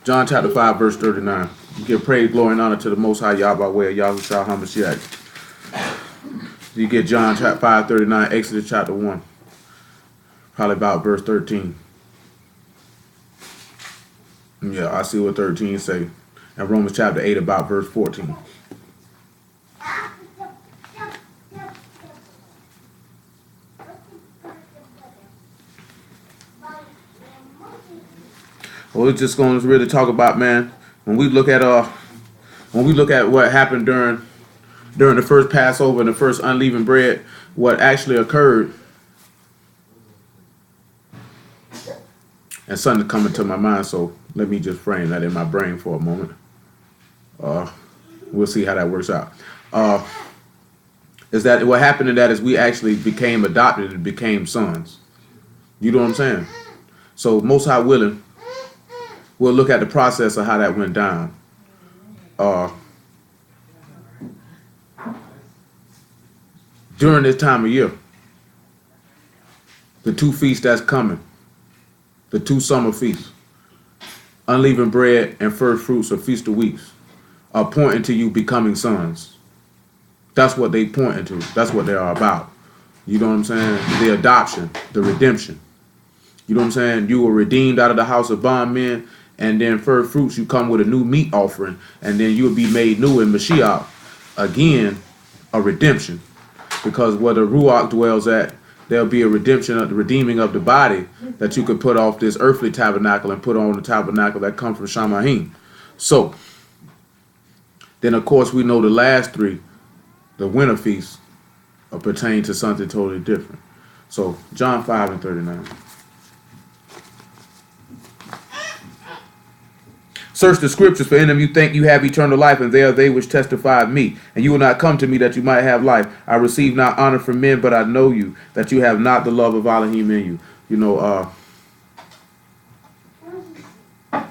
John chapter 5, verse 39. You give praise, glory, and honor to the Most High Yah by way of Yahushua HaMashiach. You get John chapter 5, 39, Exodus chapter 1. Probably about verse 13. Yeah, I see what 13 say. And Romans chapter 8 about verse 14. Well, we're just going to really talk about, man, when we look at what happened during the first Passover and the first unleavened bread, what actually occurred. And something coming to my mind, so let me just frame that in my brain for a moment. We'll see how that works out. Is that what happened in that is we actually became adopted and became sons. You know what I'm saying? So Most High willing, we'll look at the process of how that went down. During this time of year, the two feasts that's coming, the two summer feasts, unleavened bread and first fruits or feast of weeks, are pointing to you becoming sons. That's what they pointing to. That's what they are about. You know what I'm saying? The adoption, the redemption. You know what I'm saying? You were redeemed out of the house of bondmen, and then first fruits, you come with a new meat offering, and then you'll be made new in Mashiach. Again, a redemption. Because where the Ruach dwells at, there'll be a redemption of the redeeming of the body that you could put off this earthly tabernacle and put on the tabernacle that comes from Shamahim. So, then of course we know the last three, the winter feasts, pertain to something totally different. So, John 5 and 39. Search the scriptures, for in them you think you have eternal life, and they are they which testify of me. And you will not come to me that you might have life. I receive not honor from men, but I know you, that you have not the love of Elohim in you. You know, I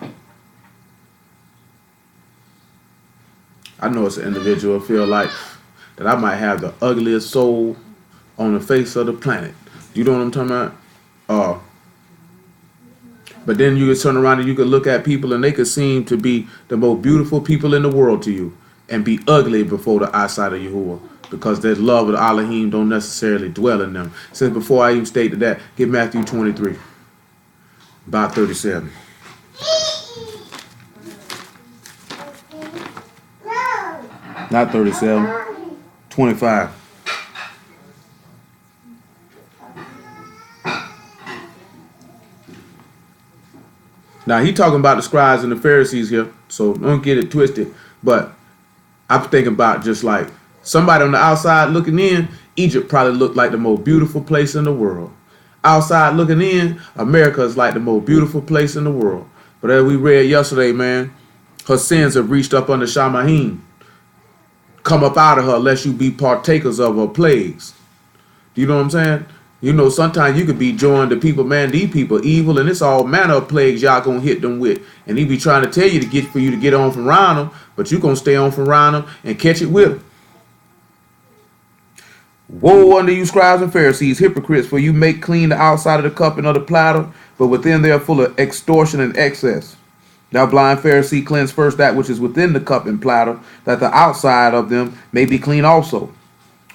know it's an individual feel like that I might have the ugliest soul on the face of the planet. You know what I'm talking about? But then you could turn around and you could look at people and they could seem to be the most beautiful people in the world to you and be ugly before the eyesight of Yahuwah, because their love of the Elohim don't necessarily dwell in them. Since before I even stated that, get Matthew 23, about 37. Not 37, 25. Now, he talking about the scribes and the Pharisees here, so don't get it twisted. But I'm thinking about just like somebody on the outside looking in, Egypt probably looked like the most beautiful place in the world. Outside looking in, America is like the most beautiful place in the world. But as we read yesterday, man, her sins have reached up under Shamahim. Come up out of her, lest you be partakers of her plagues. Do you know what I'm saying? You know, sometimes you could be joined to people, man, these people evil, and it's all manner of plagues y'all gonna hit them with. And he be trying to tell you for you to get on from around them, but you gonna stay on from around them and catch it with them. Woe unto you, scribes and Pharisees, hypocrites, for you make clean the outside of the cup and of the platter, but within they are full of extortion and excess. Thou blind Pharisee, cleanse first that which is within the cup and platter, that the outside of them may be clean also.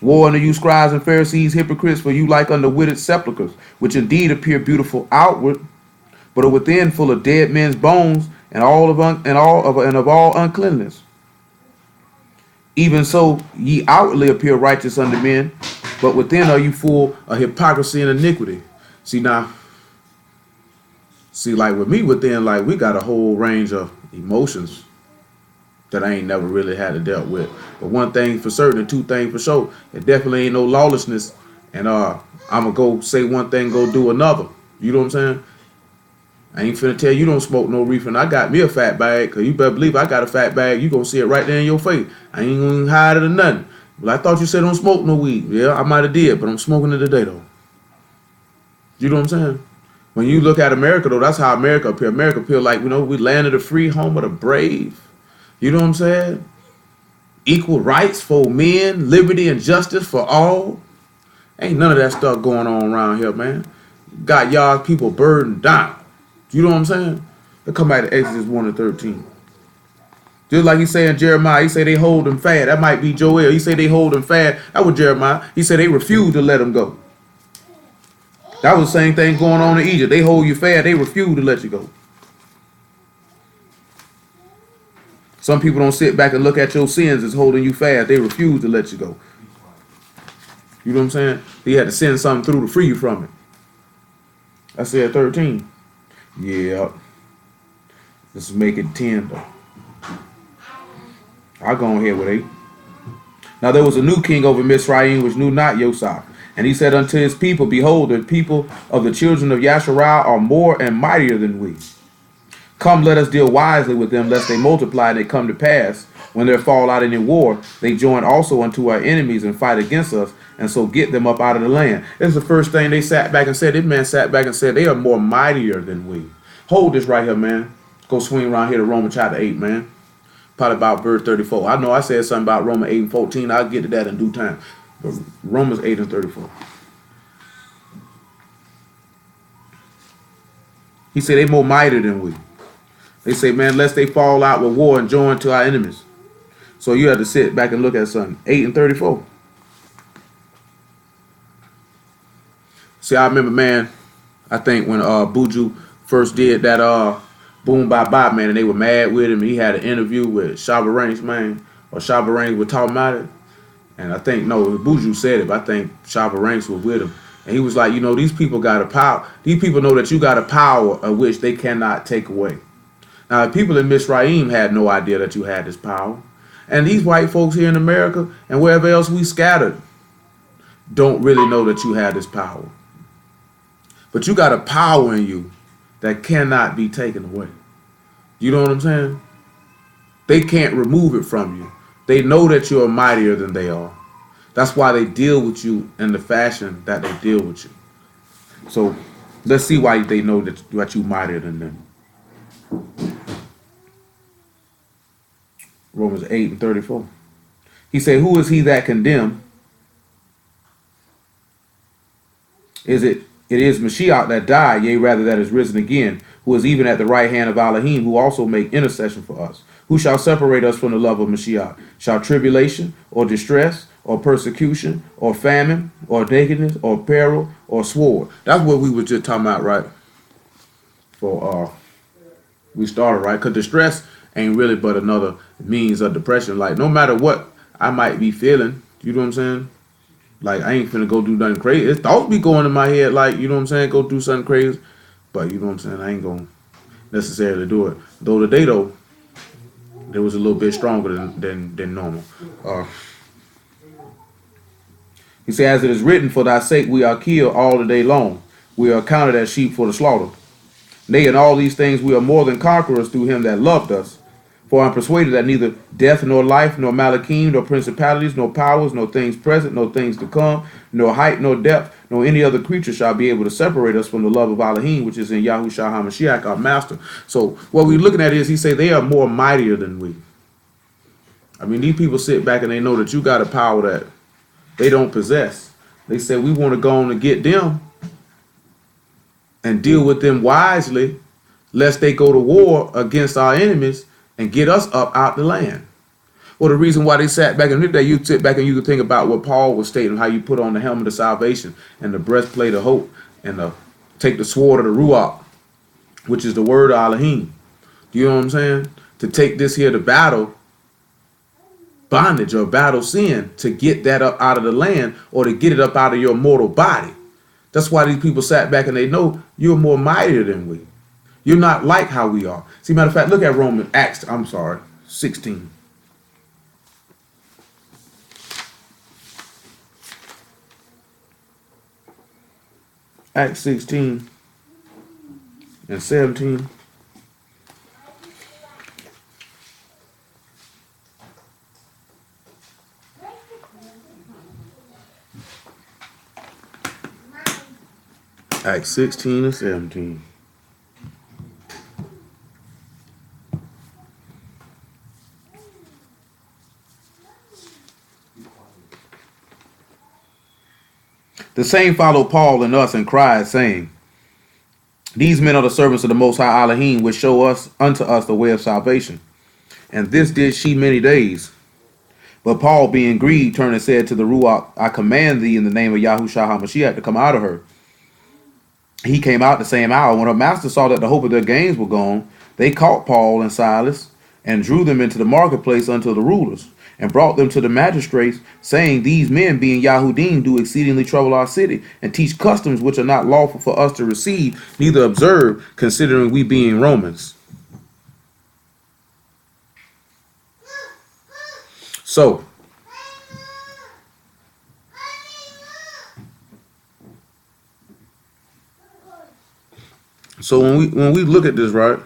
Woe unto you, scribes and Pharisees, hypocrites, for you like unto withered sepulchres, which indeed appear beautiful outward, but are within full of dead men's bones and of all uncleanness. Even so, ye outwardly appear righteous unto men, but within are you full of hypocrisy and iniquity. See, like with me within, like we got a whole range of emotions that I ain't never really had to deal with. But one thing for certain and two things for sure, it definitely ain't no lawlessness. And I'm going to go say one thing, go do another. You know what I'm saying? I ain't finna tell you don't smoke no reefer. And I got me a fat bag, because you better believe I got a fat bag. You going to see it right there in your face. I ain't going to hide it or nothing. Well, I thought you said don't smoke no weed. Yeah, I might have did, but I'm smoking it today, though. You know what I'm saying? When you look at America, though, that's how America appear. America appear like, you know, we land of the free, home of the brave. You know what I'm saying? Equal rights for men, liberty and justice for all. Ain't none of that stuff going on around here, man. Got y'all people burdened down. You know what I'm saying? Let's come back to Exodus 1 and 13. Just like he said in Jeremiah, he said they hold him fast. That might be Joel. He said they hold him fast. That was Jeremiah. He said they refused to let him go. That was the same thing going on in Egypt. They hold you fast. They refuse to let you go. Some people don't sit back and look at your sins as holding you fast. They refuse to let you go. You know what I'm saying? He had to send something through to free you from it. I said 13. Yeah. Let's make it 10 though. I'll go ahead with 8. Now there was a new king over Mizraim which knew not Yosef. And he said unto his people, behold, the people of the children of Yasharah are more and mightier than we. Come, let us deal wisely with them, lest they multiply and they come to pass. When there fall out any war, they join also unto our enemies and fight against us, and so get them up out of the land. This is the first thing they sat back and said. This man sat back and said, they are more mightier than we. Hold this right here, man. Go swing around here to Romans chapter 8, man. Probably about verse 34. I know I said something about Romans 8 and 14. I'll get to that in due time. But Romans 8 and 34. He said they more mighty than we. They say, man, lest they fall out with war and join to our enemies. So you have to sit back and look at something. 8 and 34. See, I remember, man, I think when Buju first did that Boom Bye Bye, man, and they were mad with him. He had an interview with Shabba Ranks, man, or Shabba Ranks was talking about it. And I think, no, Buju said it, but I think Shabba Ranks was with him. And he was like, you know, these people got a power. These people know that you got a power of which they cannot take away. Now, the people in Mizraim had no idea that you had this power. And these white folks here in America and wherever else we scattered don't really know that you have this power. But you got a power in you that cannot be taken away. You know what I'm saying? They can't remove it from you. They know that you're mightier than they are. That's why they deal with you in the fashion that they deal with you. So let's see why they know that you're mightier than them. Romans 8 and 34. He said, who is he that condemned? It is Mashiach that died, yea, rather that is risen again, who is even at the right hand of Elohim, who also make intercession for us. Who shall separate us from the love of Mashiach? Shall tribulation, or distress, or persecution, or famine, or nakedness, or peril, or sword? That's what we were just talking about, right? We started, right? Because distress ain't really but another means of depression. Like, no matter what I might be feeling, you know what I'm saying? Like, I ain't finna go do nothing crazy. It's thoughts be going in my head, like, you know what I'm saying? Go do something crazy. But, you know what I'm saying? I ain't gonna necessarily do it. Though today, though, it was a little bit stronger than normal. He said, as it is written, for thy sake we are killed all the day long. We are counted as sheep for the slaughter. Nay, in all these things we are more than conquerors through him that loved us. For I am persuaded that neither death nor life, nor malachim, nor principalities, nor powers, nor things present, nor things to come, nor height, nor depth, nor any other creature shall be able to separate us from the love of Elohim, which is in Yahushua HaMashiach, our master. So what we're looking at is, he say they are more mightier than we. I mean, these people sit back and they know that you got a power that they don't possess. They said, we want to go on and get them and deal with them wisely, lest they go to war against our enemies and get us up out the land. Well, the reason why they sat back and that you sit back and you could think about what Paul was stating, how you put on the helmet of salvation and the breastplate of hope and take the sword of the Ruach, which is the word of Elohim. You know what I'm saying? To take this here to battle bondage or battle sin, to get that up out of the land or to get it up out of your mortal body. That's why these people sat back and they know you're more mightier than we. You're not like how we are. See, matter of fact, look at Acts 16. Acts 16 and 17. Acts 16 and 17. The same followed Paul and us and cried, saying, These men are the servants of the Most High Elohim, which show us unto us the way of salvation. And this did she many days. But Paul, being grieved, turned and said to the Ruach, I command thee in the name of Yahushua HaMashiach to come out of her. He came out the same hour. When her master saw that the hope of their gains were gone, they caught Paul and Silas and drew them into the marketplace unto the rulers, and brought them to the magistrates, saying, These men, being Yahudim, do exceedingly trouble our city, and teach customs which are not lawful for us to receive, neither observe, considering we being Romans. So when we look at this, right,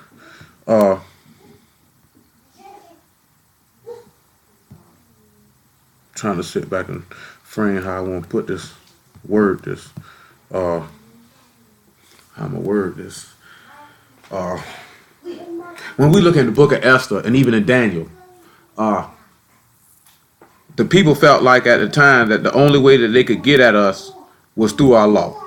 trying to sit back and frame how I want to put this, word this, how I'm gonna word this. When we look at the book of Esther and even in Daniel, the people felt like at the time that the only way that they could get at us was through our law.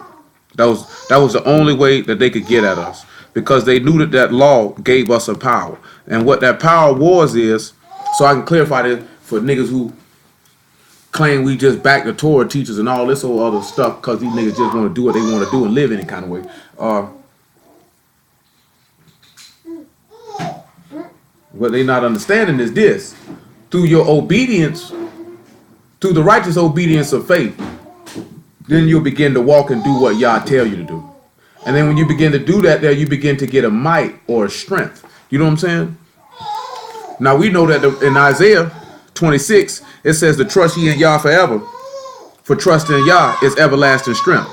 That was the only way that they could get at us, because they knew that that law gave us a power. And what that power was is, so I can clarify this for niggas who claim we just back the Torah teachers and all this old other stuff because these niggas just want to do what they want to do and live any kind of way. What they not understanding is this: through your obedience, through the righteous obedience of faith, then you'll begin to walk and do what Yah tell you to do. And then when you begin to do that, there you begin to get a might or a strength. You know what I'm saying? Now we know that in Isaiah 26, it says to trust ye in Yah forever. For trust in Yah is everlasting strength.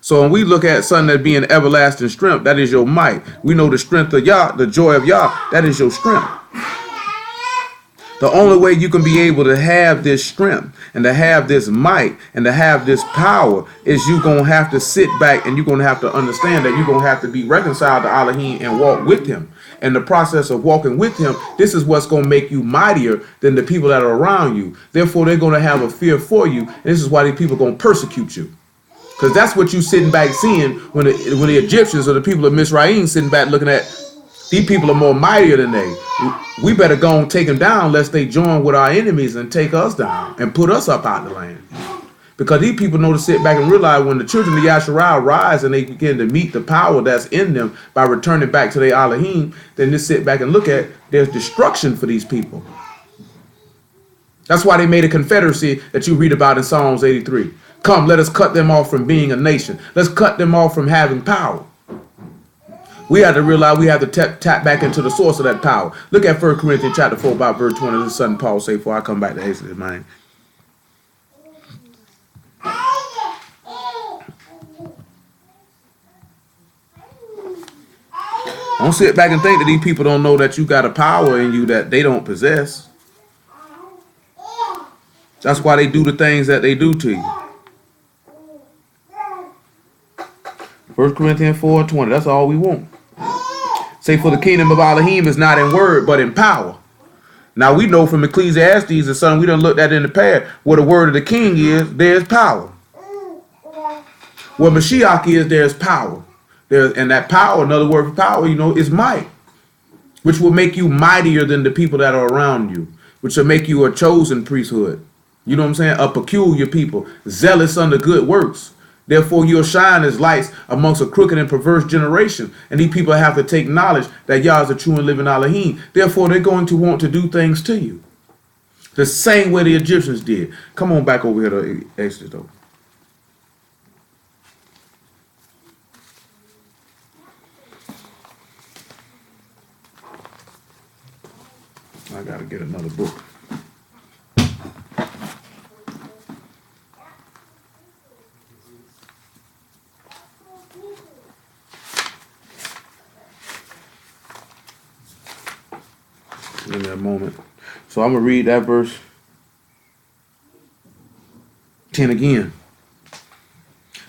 So when we look at something that being everlasting strength, that is your might. We know the strength of Yah, the joy of Yah, that is your strength. The only way you can be able to have this strength and to have this might and to have this power is you're going to have to sit back and you're going to have to understand that you're going to have to be reconciled to Elohim and walk with him. And the process of walking with him, this is what's going to make you mightier than the people that are around you. Therefore, they're going to have a fear for you. And this is why these people are going to persecute you. Because that's what you sitting back seeing when the Egyptians or the people of Mizraim sitting back looking at, these people are more mightier than they. We better go and take them down lest they join with our enemies and take us down and put us up out the land. Because these people know to sit back and realize when the children of Yasharal rise and they begin to meet the power that's in them by returning back to their Elohim, then they sit back and look at there's destruction for these people. That's why they made a confederacy that you read about in Psalms 83. Come, let us cut them off from being a nation. Let's cut them off from having power. We have to realize we have to tap back into the source of that power. Look at 1 Corinthians chapter 4 about verse 20. This is something Paul say before I come back to Exodus, man. Don't sit back and think that these people don't know that you got a power in you that they don't possess. That's why they do the things that they do to you. 1 Corinthians 4:20. That's all we want. Say, for the kingdom of Elohim is not in word, but in power. Now we know from Ecclesiastes and something we done looked at in the past, where the word of the king is, there's power. Where Mashiach is, there's power. And that power, another word for power, is might. Which will make you mightier than the people that are around you. Which will make you a chosen priesthood. You know what I'm saying? A peculiar people. Zealous unto good works. Therefore, you'll shine as lights amongst a crooked and perverse generation. And these people have to take knowledge that Yah is a true and living Elohim. Therefore, they're going to want to do things to you. The same way the Egyptians did. Come on back over here to Exodus, though. I got to get another book. In that moment. So I'm going to read that verse 10 again.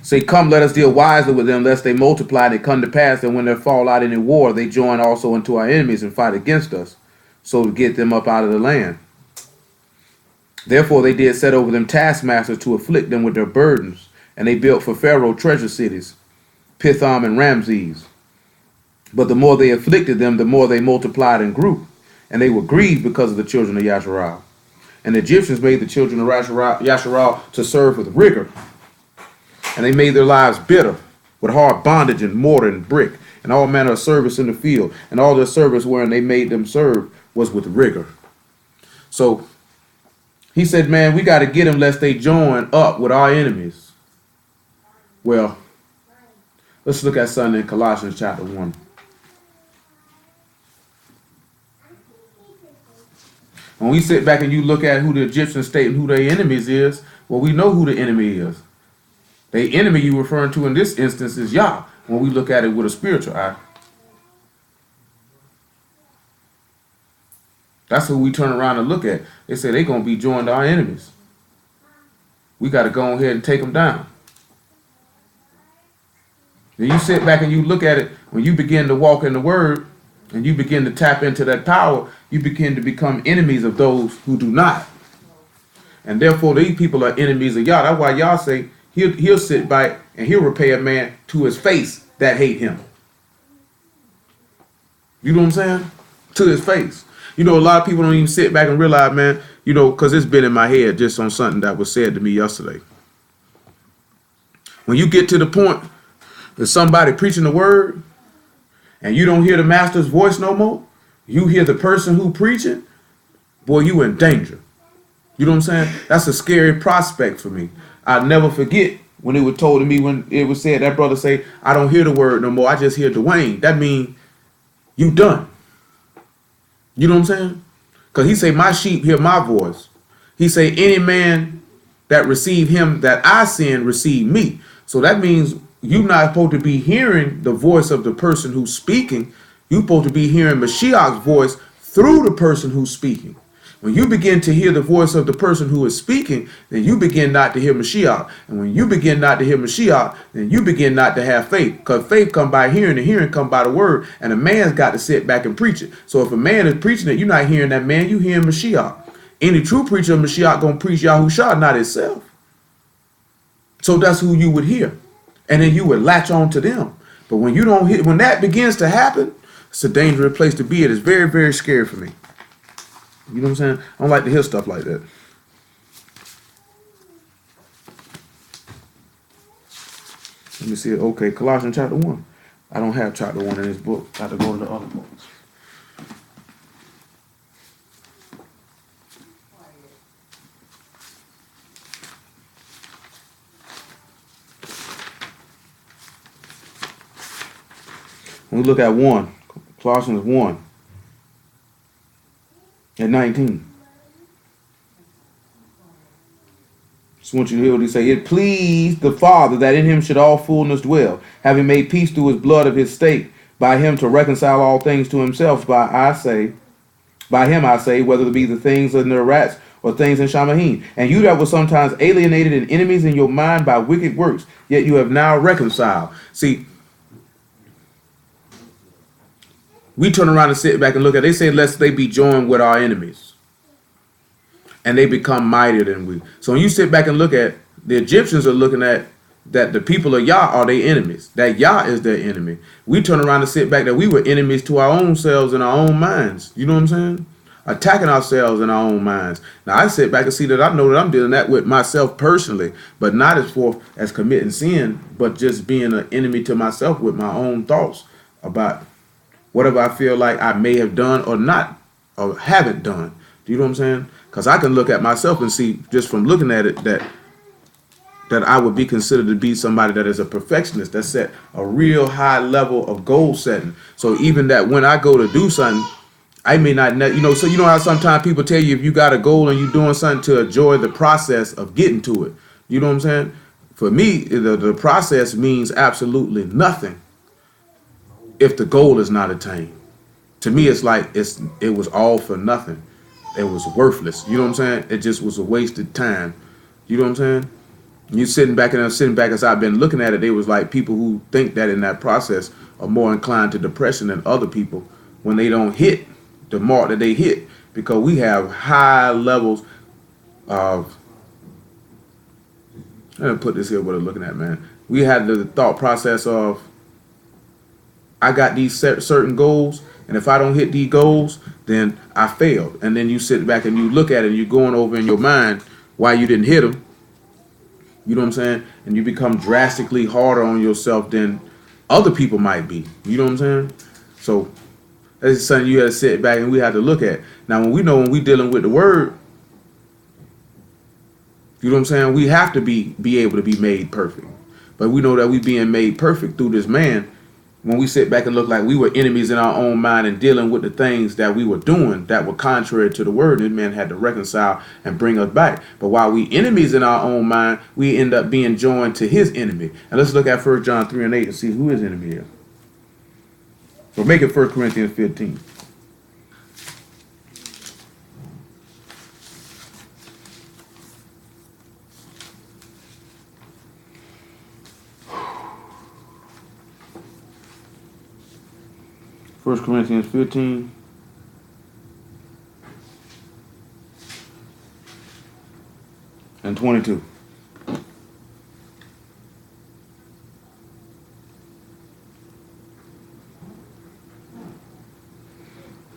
Say, come, let us deal wisely with them, lest they multiply and it come to pass that when they fall out in a war, they join also unto our enemies and fight against us, so to get them up out of the land. Therefore they did set over them taskmasters to afflict them with their burdens, and they built for Pharaoh treasure cities. Pithom and Ramses. But the more they afflicted them, the more they multiplied and grew. And they were grieved because of the children of Yasharal. And the Egyptians made the children of Yasharal to serve with rigor. And they made their lives bitter with hard bondage and mortar and brick and all manner of service in the field. And all their service wherein they made them serve was with rigor. So he said, man, we got to get them lest they join up with our enemies. Well, let's look at something in Colossians chapter 1. When we sit back and you look at who the Egyptian state and who their enemies is, well, we know who the enemy is. The enemy you referring to in this instance is Yah, when we look at it with a spiritual eye. That's who we turn around and look at. They say they're going to be joined to our enemies. We got to go ahead and take them down. Then you sit back and you look at it, when you begin to walk in the word, and you begin to tap into that power, you begin to become enemies of those who do not. And therefore, these people are enemies of Yah. That's why y'all say he'll sit back and he'll repay a man to his face that hate him. You know what I'm saying? To his face. You know, a lot of people don't even sit back and realize, man, you know, because it's been in my head just on something that was said to me yesterday. When you get to the point that somebody preaching the word, and you don't hear the master's voice no more, you hear the person who preaching, boy, you in danger. You know what I'm saying? That's a scary prospect for me. I'll never forget when it was told to me, when it was said, that brother say, I don't hear the word no more, I just hear Dwayne. That means you done. You know what I'm saying? Because he say, my sheep hear my voice. He say, any man that receive him that I send, receive me. So that means you're not supposed to be hearing the voice of the person who's speaking. You're supposed to be hearing Mashiach's voice through the person who's speaking. When you begin to hear the voice of the person who is speaking, then you begin not to hear Mashiach. And when you begin not to hear Mashiach, then you begin not to have faith. Because faith come by hearing, and hearing come by the word. And a man's got to sit back and preach it. So if a man is preaching it, you're not hearing that man, you hearing Mashiach. Any true preacher of Mashiach going to preach Yahushua, not itself. So that's who you would hear. And then you would latch on to them. But when you don't hit, when that begins to happen, it's a dangerous place to be. It is very, very scary for me. You know what I'm saying? I don't like to hear stuff like that. Let me see it. Okay, Colossians chapter 1. I don't have chapter 1 in this book. I have to go to the other books. When we look at 1, Colossians 1 and 19. Just want you to hear what he say. It pleased the Father that in him should all fullness dwell, having made peace through his blood of his state, by him to reconcile all things to himself, by him I say, whether it be the things in the rats or things in Shamahim. And you that were sometimes alienated and enemies in your mind by wicked works, yet you have now reconciled. See, we turn around and sit back and look at it. They say, lest they be joined with our enemies. And they become mightier than we. So when you sit back and look at, the Egyptians are looking at that the people of Yah are their enemies. That Yah is their enemy. We turn around and sit back that we were enemies to our own selves and our own minds. You know what I'm saying? Attacking ourselves in our own minds. Now I sit back and see that I know that I'm dealing that with myself personally, but not as for as committing sin, but just being an enemy to myself with my own thoughts about whatever I feel like I may have done or not, or haven't done. Do you know what I'm saying? Because I can look at myself and see, just from looking at it, that I would be considered to be somebody that is a perfectionist, that set a real high level of goal setting. So even that when I go to do something, I may not, you know, so you know how sometimes people tell you if you got a goal and you're doing something to enjoy the process of getting to it. You know what I'm saying? For me, the process means absolutely nothing if the goal is not attained. To me, it's like it was all for nothing. It was worthless. You know what I'm saying? It just was a wasted time. You know what I'm saying? You sitting back as I've been looking at it, they was like people who think that in that process are more inclined to depression than other people when they don't hit the mark that they hit, because we have high levels of, I'm gonna put this here what I'm looking at, man. We had the thought process of I got these certain goals, and if I don't hit these goals, then I failed. And then you sit back and you look at it, and you're going over in your mind why you didn't hit them. You know what I'm saying? And you become drastically harder on yourself than other people might be. You know what I'm saying? So that's something you have to sit back and we have to look at. Now, when we dealing with the word, you know what I'm saying? We have to be able to be made perfect. But we know that we being made perfect through this man. When we sit back and look like we were enemies in our own mind and dealing with the things that we were doing that were contrary to the word, this man had to reconcile and bring us back. But while we enemies in our own mind, we end up being joined to his enemy. And let's look at 1 John 3 and 8 and see who his enemy is. So make it 1 Corinthians 15. First Corinthians 15 and 22.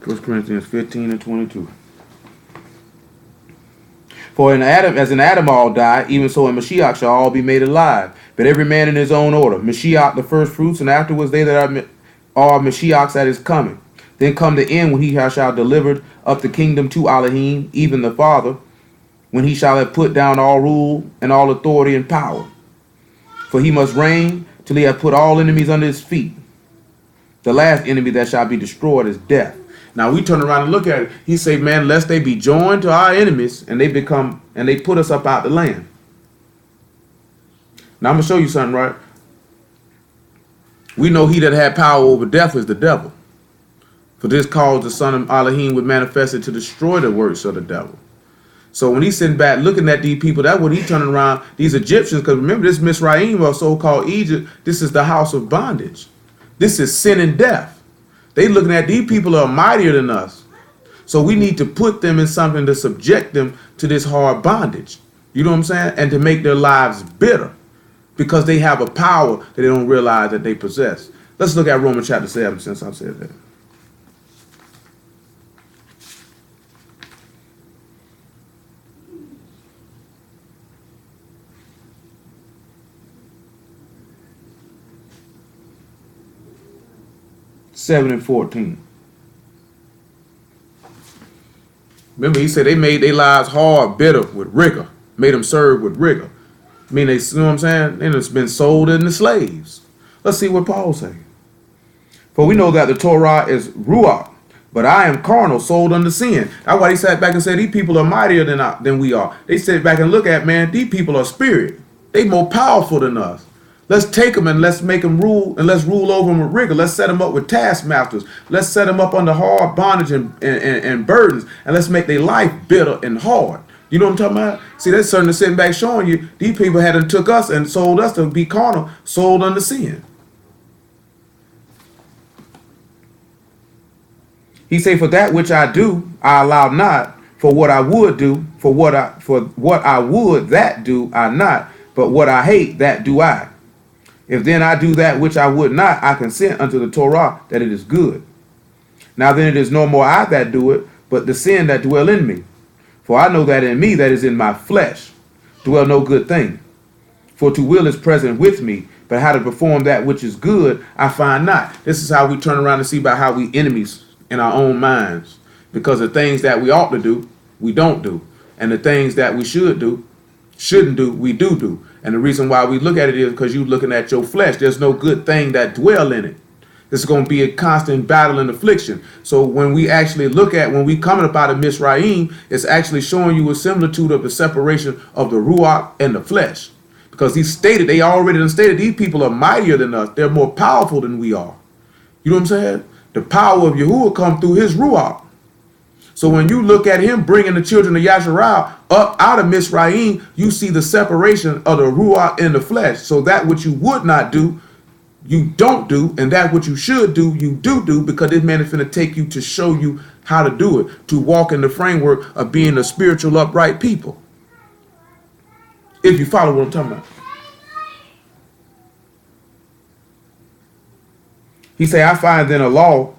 First Corinthians 15 and 22. For in Adam, as in Adam all die, even so in Mashiach shall all be made alive, but every man in his own order. Mashiach the first fruits, and afterwards they that are Mashiach's at his coming. Then come the end, when he shall deliver up the kingdom to Elohim, even the Father, when he shall have put down all rule and all authority and power. For he must reign till he have put all enemies under his feet. The last enemy that shall be destroyed is death. Now we turn around and look at it. He say, man, lest they be joined to our enemies, and they put us up out the land. Now I'm gonna show you something, right? We know he that had power over death is the devil. For this cause the Son of Elohim was manifested to destroy the works of the devil. So when he's sitting back looking at these people, that's what he's turning around, these Egyptians, because remember this Misraim, or so-called Egypt, this is the house of bondage. This is sin and death. They looking at these people are mightier than us. So we need to put them in something to subject them to this hard bondage. You know what I'm saying? And to make their lives bitter. Because they have a power that they don't realize that they possess. Let's look at Romans chapter 7, since I've said that. Seven and 14. Remember, he said they made their lives hard, bitter, with rigor. Made them serve with rigor. I mean, they, you know what I'm saying? And it's been sold into slaves. Let's see what Paul say. For we know that the Torah is ruach, but I am carnal, sold under sin. That's why he sat back and said these people are mightier than we are. They sit back and look at, man, these people are spirit. They more powerful than us. Let's take them and let's make them rule, and let's rule over them with rigor. Let's set them up with taskmasters. Let's set them up under hard bondage and burdens, and let's make their life bitter and hard. You know what I'm talking about? See, that's certainly sitting back showing you these people had took us and sold us to be carnal, sold under sin. He say, for that which I do, I allow not. For what I would do, for what I would, that do I not. But what I hate, that do I. If then I do that which I would not, I consent unto the Torah that it is good. Now then it is no more I that do it, but the sin that dwell in me. For I know that in me, that is in my flesh, dwell no good thing. For to will is present with me, but how to perform that which is good, I find not. This is how we turn around and see about how we enemies in our own minds. Because the things that we ought to do, we don't do. And the things that we shouldn't do, we do. And the reason why we look at it is because you're looking at your flesh. There's no good thing that dwell in it. This is going to be a constant battle and affliction. So when we actually look at, when we coming up out of Misraim, it's actually showing you a similitude of the separation of the Ruach and the flesh. Because they already stated these people are mightier than us. They're more powerful than we are. You know what I'm saying? The power of Yahuwah come through his Ruach. So when you look at him bringing the children of Yasharal up out of Misraim, you see the separation of the Ruach and the flesh. So that which you would not do, you don't do, and that which you should do, you do, because this man is going to take you to show you how to do it, to walk in the framework of being a spiritual, upright people. If you follow what I'm talking about. He say, I find then a law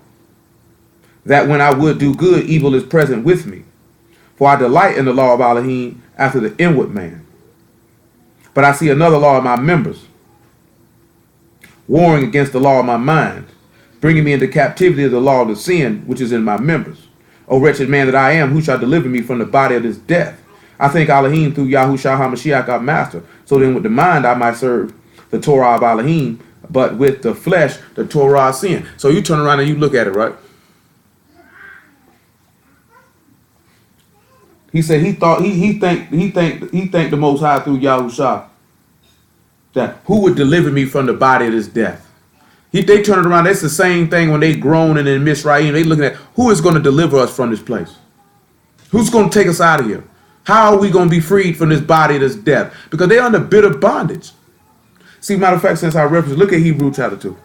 that when I would do good, evil is present with me. For I delight in the law of Elohim after the inward man. But I see another law in my members, warring against the law of my mind, bringing me into captivity of the law of the sin which is in my members. O wretched man that I am, who shall deliver me from the body of this death? I thank Elohim through Yahushua HaMashiach our master. So then with the mind I might serve the Torah of Elohim, but with the flesh the Torah of sin. So you turn around and you look at it, right? He said he thought he think the Most High through Yahushua that who would deliver me from the body of this death. They turn it around. That's the same thing when they groaning in Mizraim. They looking at who is going to deliver us from this place. Who's going to take us out of here? How are we going to be freed from this body of this death? Because they're under bitter bondage. See, matter of fact, since I reference, look at Hebrews chapter 2.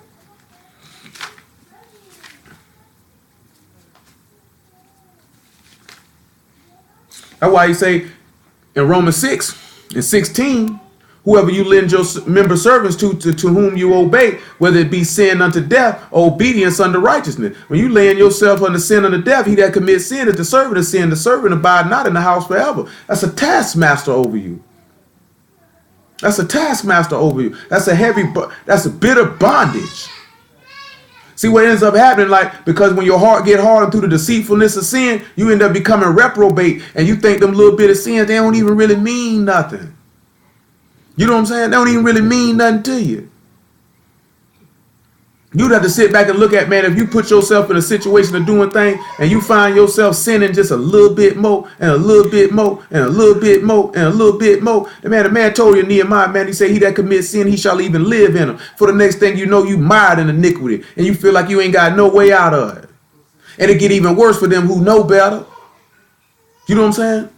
That's why he say in Romans 6 and 16, whoever you lend your member servants to whom you obey, whether it be sin unto death or obedience unto righteousness. When you laying yourself under sin unto death, he that commits sin is the servant of sin. The servant abide not in the house forever. That's a taskmaster over you. That's a taskmaster over you. That's a bitter bondage. See what ends up happening, like, because when your heart get hardened through the deceitfulness of sin, you end up becoming reprobate, and you think them little bit of sins, they don't even really mean nothing. You know what I'm saying? They don't even really mean nothing to you. You'd have to sit back and look at, man, if you put yourself in a situation of doing things and you find yourself sinning just a little bit more and a little bit more and a little bit more and a little bit more. The man told you in Nehemiah, man, he said, he that commits sin, he shall even live in him. For the next thing you know, you mired in iniquity and you feel like you ain't got no way out of it. And it get even worse for them who know better. You know what I'm saying?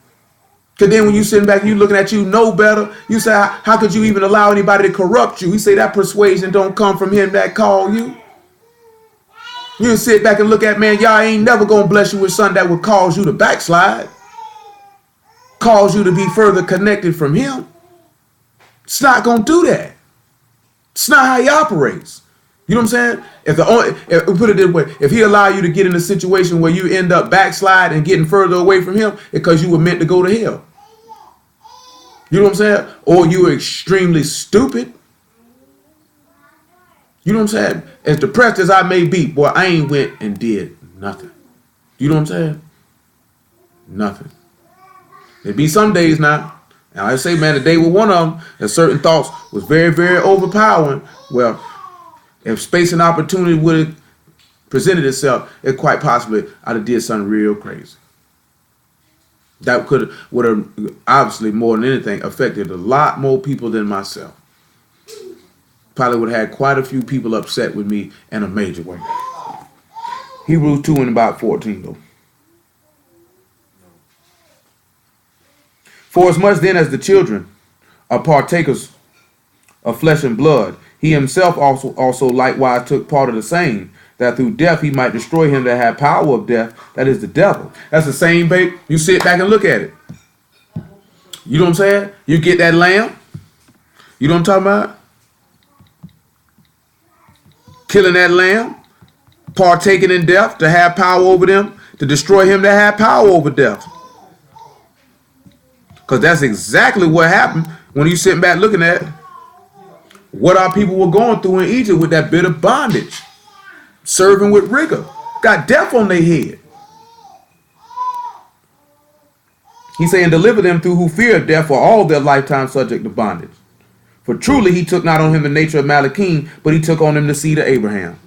Because then when you sitting back and you looking at you know better, you say, how could you even allow anybody to corrupt you? He say that persuasion don't come from him that called you. You sit back and look at, man, y'all ain't never going to bless you with something that would cause you to backslide. Cause you to be further connected from him. It's not going to do that. It's not how he operates. You know what I'm saying? If we put it this way, if he allow you to get in a situation where you end up backslide and getting further away from him because you were meant to go to hell. You know what I'm saying? Or you were extremely stupid. You know what I'm saying? As depressed as I may be, boy, I ain't went and did nothing. You know what I'm saying? Nothing. There be some days now, and I say, man, the day was one of them, and certain thoughts was very, very overpowering. Well, if space and opportunity would have presented itself, it quite possibly I'd have did something real crazy. That would have obviously more than anything affected a lot more people than myself. Probably would have had quite a few people upset with me in a major way. Hebrews 2 and about 14 though. For as much then as the children are partakers of flesh and blood, he himself also likewise took part of the same, that through death he might destroy him that had power of death, that is the devil. That's the same, babe. You sit back and look at it. You know what I'm saying? You get that lamb. You know what I'm talking about? Killing that lamb, partaking in death to have power over them, to destroy him that had power over death. Because that's exactly what happened when you sitting back looking at what our people were going through in Egypt with that bitter bondage. Serving with rigor. Got death on their head. He's saying, deliver them through who fear death for all their lifetime subject to bondage. For truly he took not on him the nature of Malachim, but he took on him the seed of Abraham.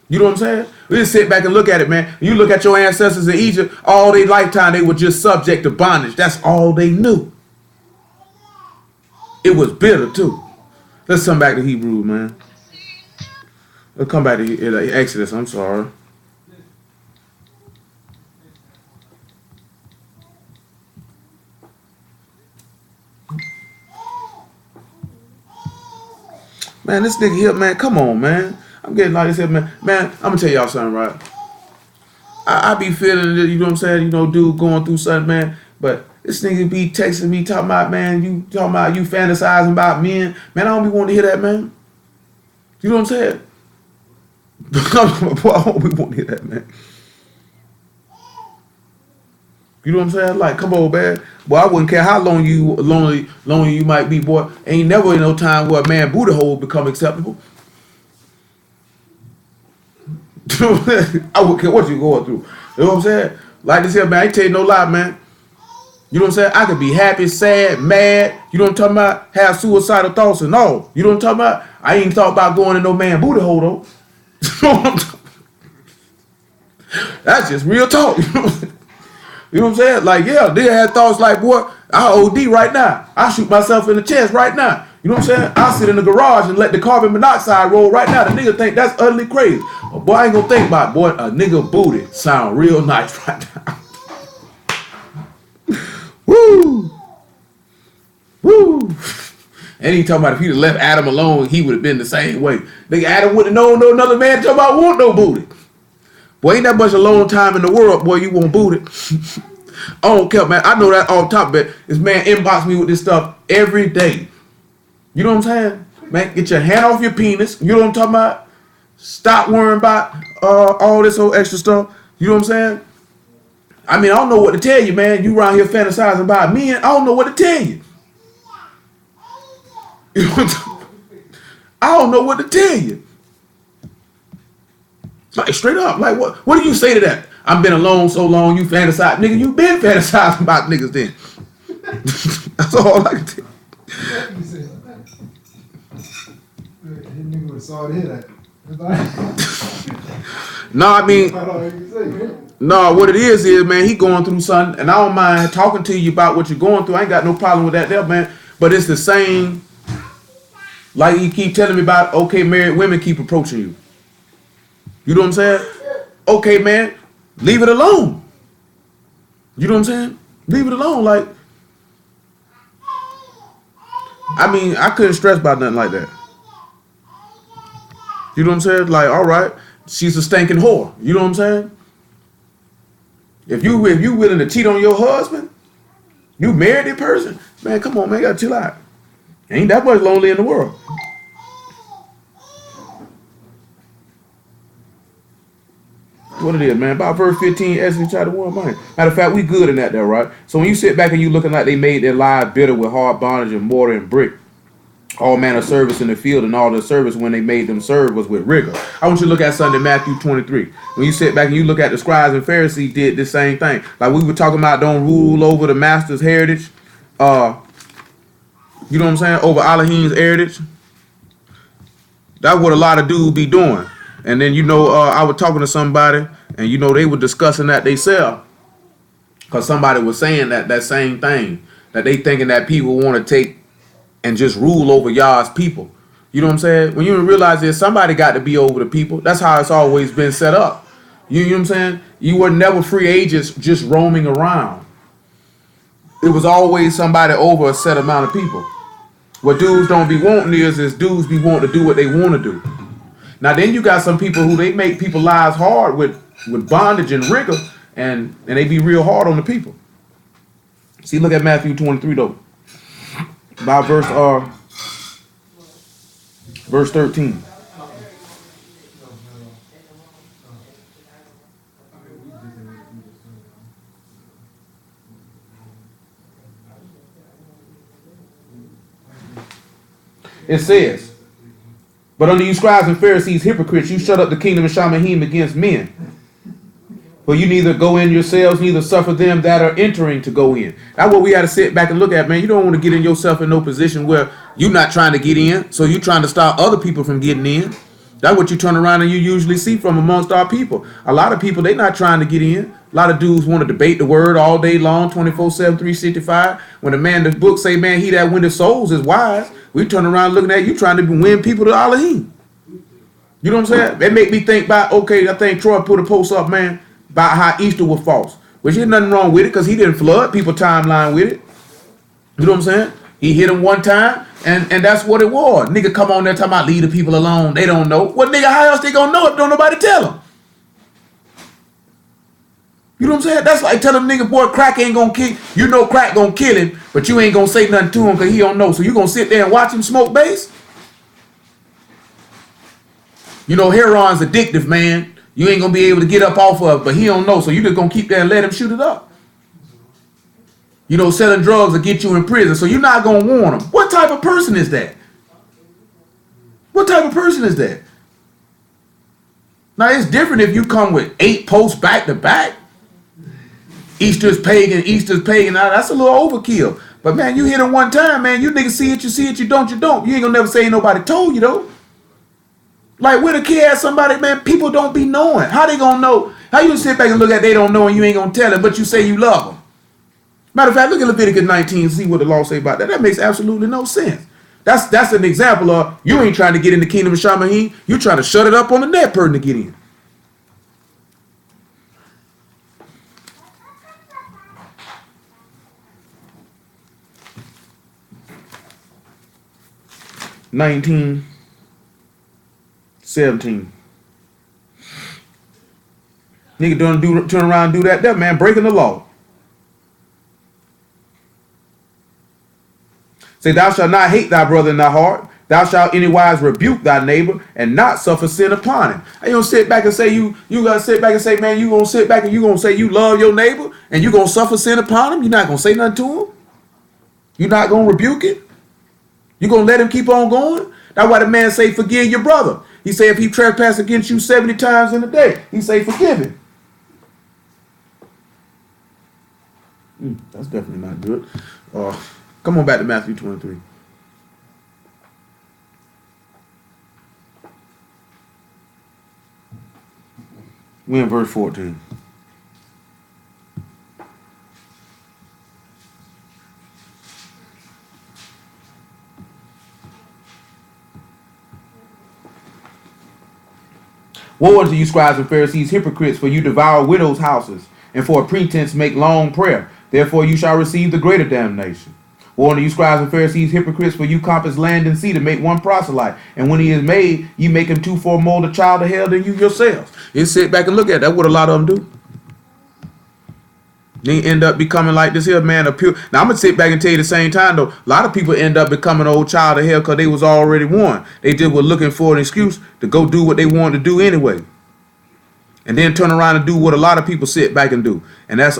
You know what I'm saying? We just sit back and look at it, man. You look at your ancestors in Egypt, all their lifetime they were just subject to bondage. That's all they knew. It was bitter too. Let's come back to Hebrews, man. Let's come back to Exodus. I'm sorry. Man, this nigga here, man, come on, man. I'm getting like this here, man. Man, I'm gonna tell y'all something, right? I be feeling it, you know what I'm saying? You know, dude going through something, man. But this nigga be texting me, talking about, man, you fantasizing about men. Man, I don't be wanting to hear that, man. You know what I'm saying? Boy, we won't hear that, man. You know what I'm saying? Like, come on, man. Boy, I wouldn't care how long you might be, boy. Ain't never in no time where a man booty hole become acceptable. I wouldn't care what you going through. You know what I'm saying? Like this here, man, I ain't tell you no lie, man. You know what I'm saying? I could be happy, sad, mad. You know what I'm talking about? Have suicidal thoughts and all. You know what I'm talking about? I ain't thought about going in no man booty hole, though. That's just real talk. You know what I'm saying? Like, yeah, they had thoughts like, boy, I'll OD right now. I'll shoot myself in the chest right now. You know what I'm saying? I'll sit in the garage and let the carbon monoxide roll right now. The nigga think that's utterly crazy. But boy, I ain't gonna think about it. Boy, a nigga booty sound real nice right now. Woo! Woo! And he talking about if he'd have left Adam alone, he would have been the same way. Nigga, Adam wouldn't have known no another man talking about want no booty. Boy, ain't that much a long time in the world, boy, you want booty. I don't care, man. I know that off top of it. This man inbox me with this stuff every day. You know what I'm saying? Man, get your hand off your penis. You know what I'm talking about? Stop worrying about all this whole extra stuff. You know what I'm saying? I mean, I don't know what to tell you, man. You around here fantasizing about men. I don't know what to tell you. You know what I'm talking about? I don't know what to tell you. Like, straight up. Like, what do you say to that? I've been alone so long, you fantasize. Nigga, you been fantasizing about niggas then. That's all I can tell you. No, I mean, no, what it is, man, he going through something, and I don't mind talking to you about what you're going through. I ain't got no problem with that there, man. But it's the same, like you keep telling me about, okay, married women keep approaching you. You know what I'm saying? Okay, man, leave it alone. You know what I'm saying? Leave it alone. Like, I mean, I couldn't stress about nothing like that. You know what I'm saying? Like, all right, she's a stinking whore. You know what I'm saying? If you willing to cheat on your husband, you married that person, man, come on, man, you gotta chill out. Ain't that much lonely in the world. What it is, man, about verse 15, Exodus chapter 1, man. Matter of fact, we good in that there, right? So when you sit back and you looking like they made their lives bitter with hard bondage and mortar and brick, all manner of service in the field, and all the service when they made them serve was with rigor. I want you to look at Sunday, Matthew 23. When you sit back and you look at the scribes and Pharisees did the same thing. Like we were talking about, don't rule over the master's heritage. You know what I'm saying? Over Elohim's heritage. That's what a lot of dudes be doing. And then, you know, I was talking to somebody, and, you know, they were discussing that themselves. Because somebody was saying that same thing. That they thinking that people want to take and just rule over y'all's people. You know what I'm saying? When you realize that somebody got to be over the people, that's how it's always been set up. You know what I'm saying? You were never free agents just roaming around. It was always somebody over a set amount of people. What dudes don't be wanting is dudes be wanting to do what they want to do. Now then you got some people who they make people's lives hard with bondage and rigor, and they be real hard on the people. See, look at Matthew 23 though. About verse 13. It says, but unto you scribes and Pharisees, hypocrites, you shut up the kingdom of Shamahim against men. For you neither go in yourselves, neither suffer them that are entering to go in. That's what we got to sit back and look at, man. You don't want to get in yourself in no position where you're not trying to get in, so you're trying to stop other people from getting in. That's what you turn around and you usually see from amongst our people. A lot of people, they not trying to get in. A lot of dudes want to debate the word all day long, 24/7, 365. When the man, the book say, man, he that winneth souls is wise. We turn around looking at you trying to win people to Elohim. You know what I'm saying? They make me think about, okay, I think Troy put a post up, man, about how Easter was false. Which there's nothing wrong with it because he didn't flood people's timeline with it. You know what I'm saying? He hit him one time and that's what it was. Nigga come on there talking about leave the people alone. They don't know. Well, nigga, how else they gonna know if don't nobody tell them? You know what I'm saying? That's like telling nigga, boy, crack ain't gonna kill. You know crack gonna kill him, but you ain't gonna say nothing to him because he don't know. So you gonna sit there and watch him smoke base? You know, heroin's addictive, man. You ain't gonna be able to get up off of it, but he don't know, so you just gonna keep there and let him shoot it up. You know, selling drugs will get you in prison, so you're not gonna warn him. What type of person is that? What type of person is that? Now, it's different if you come with 8 posts back to back. Easter's pagan. Now, that's a little overkill. But, man, you hit it one time, man. You niggas see it, you don't. You ain't gonna never say ain't nobody told you, though. Like, with a kid at somebody, man, people don't be knowing. How they gonna know? How you sit back and look at they don't know and you ain't gonna tell them, but you say you love them? Matter of fact, look at Leviticus 19 and see what the law say about that. That makes absolutely no sense. That's an example of you ain't trying to get in the kingdom of Shamahin. You trying to shut it up on the net person to get in. (19:17). Nigga don't turn around and do that man breaking the law. Say, thou shalt not hate thy brother in thy heart. Thou shalt anywise rebuke thy neighbor and not suffer sin upon him. And you don't sit back and say you gotta sit back and say, man, you gonna sit back and you gonna say you love your neighbor and you gonna suffer sin upon him. You're not gonna say nothing to him. You're not gonna rebuke it. You're gonna let him keep on going. That's why the man say forgive your brother. He say if he trespass against you 70 times in a day, he say forgive him. That's definitely not good. Come on back to Matthew 23. We're in verse 14. Woe unto you, scribes and Pharisees, hypocrites, for you devour widows' houses, and for a pretense make long prayer. Therefore you shall receive the greater damnation. Woe unto you, scribes and Pharisees, hypocrites, for you compass land and sea to make one proselyte, and when he is made, ye make him twofold more the child of hell than you yourselves. You sit back and look at that. What a lot of them do. They end up becoming like this here man of pure. Now I'm gonna sit back and tell you the same time though. A lot of people end up becoming old child of hell because they was already warned. They just were looking for an excuse to go do what they wanted to do anyway, and then turn around and do what a lot of people sit back and do, and that's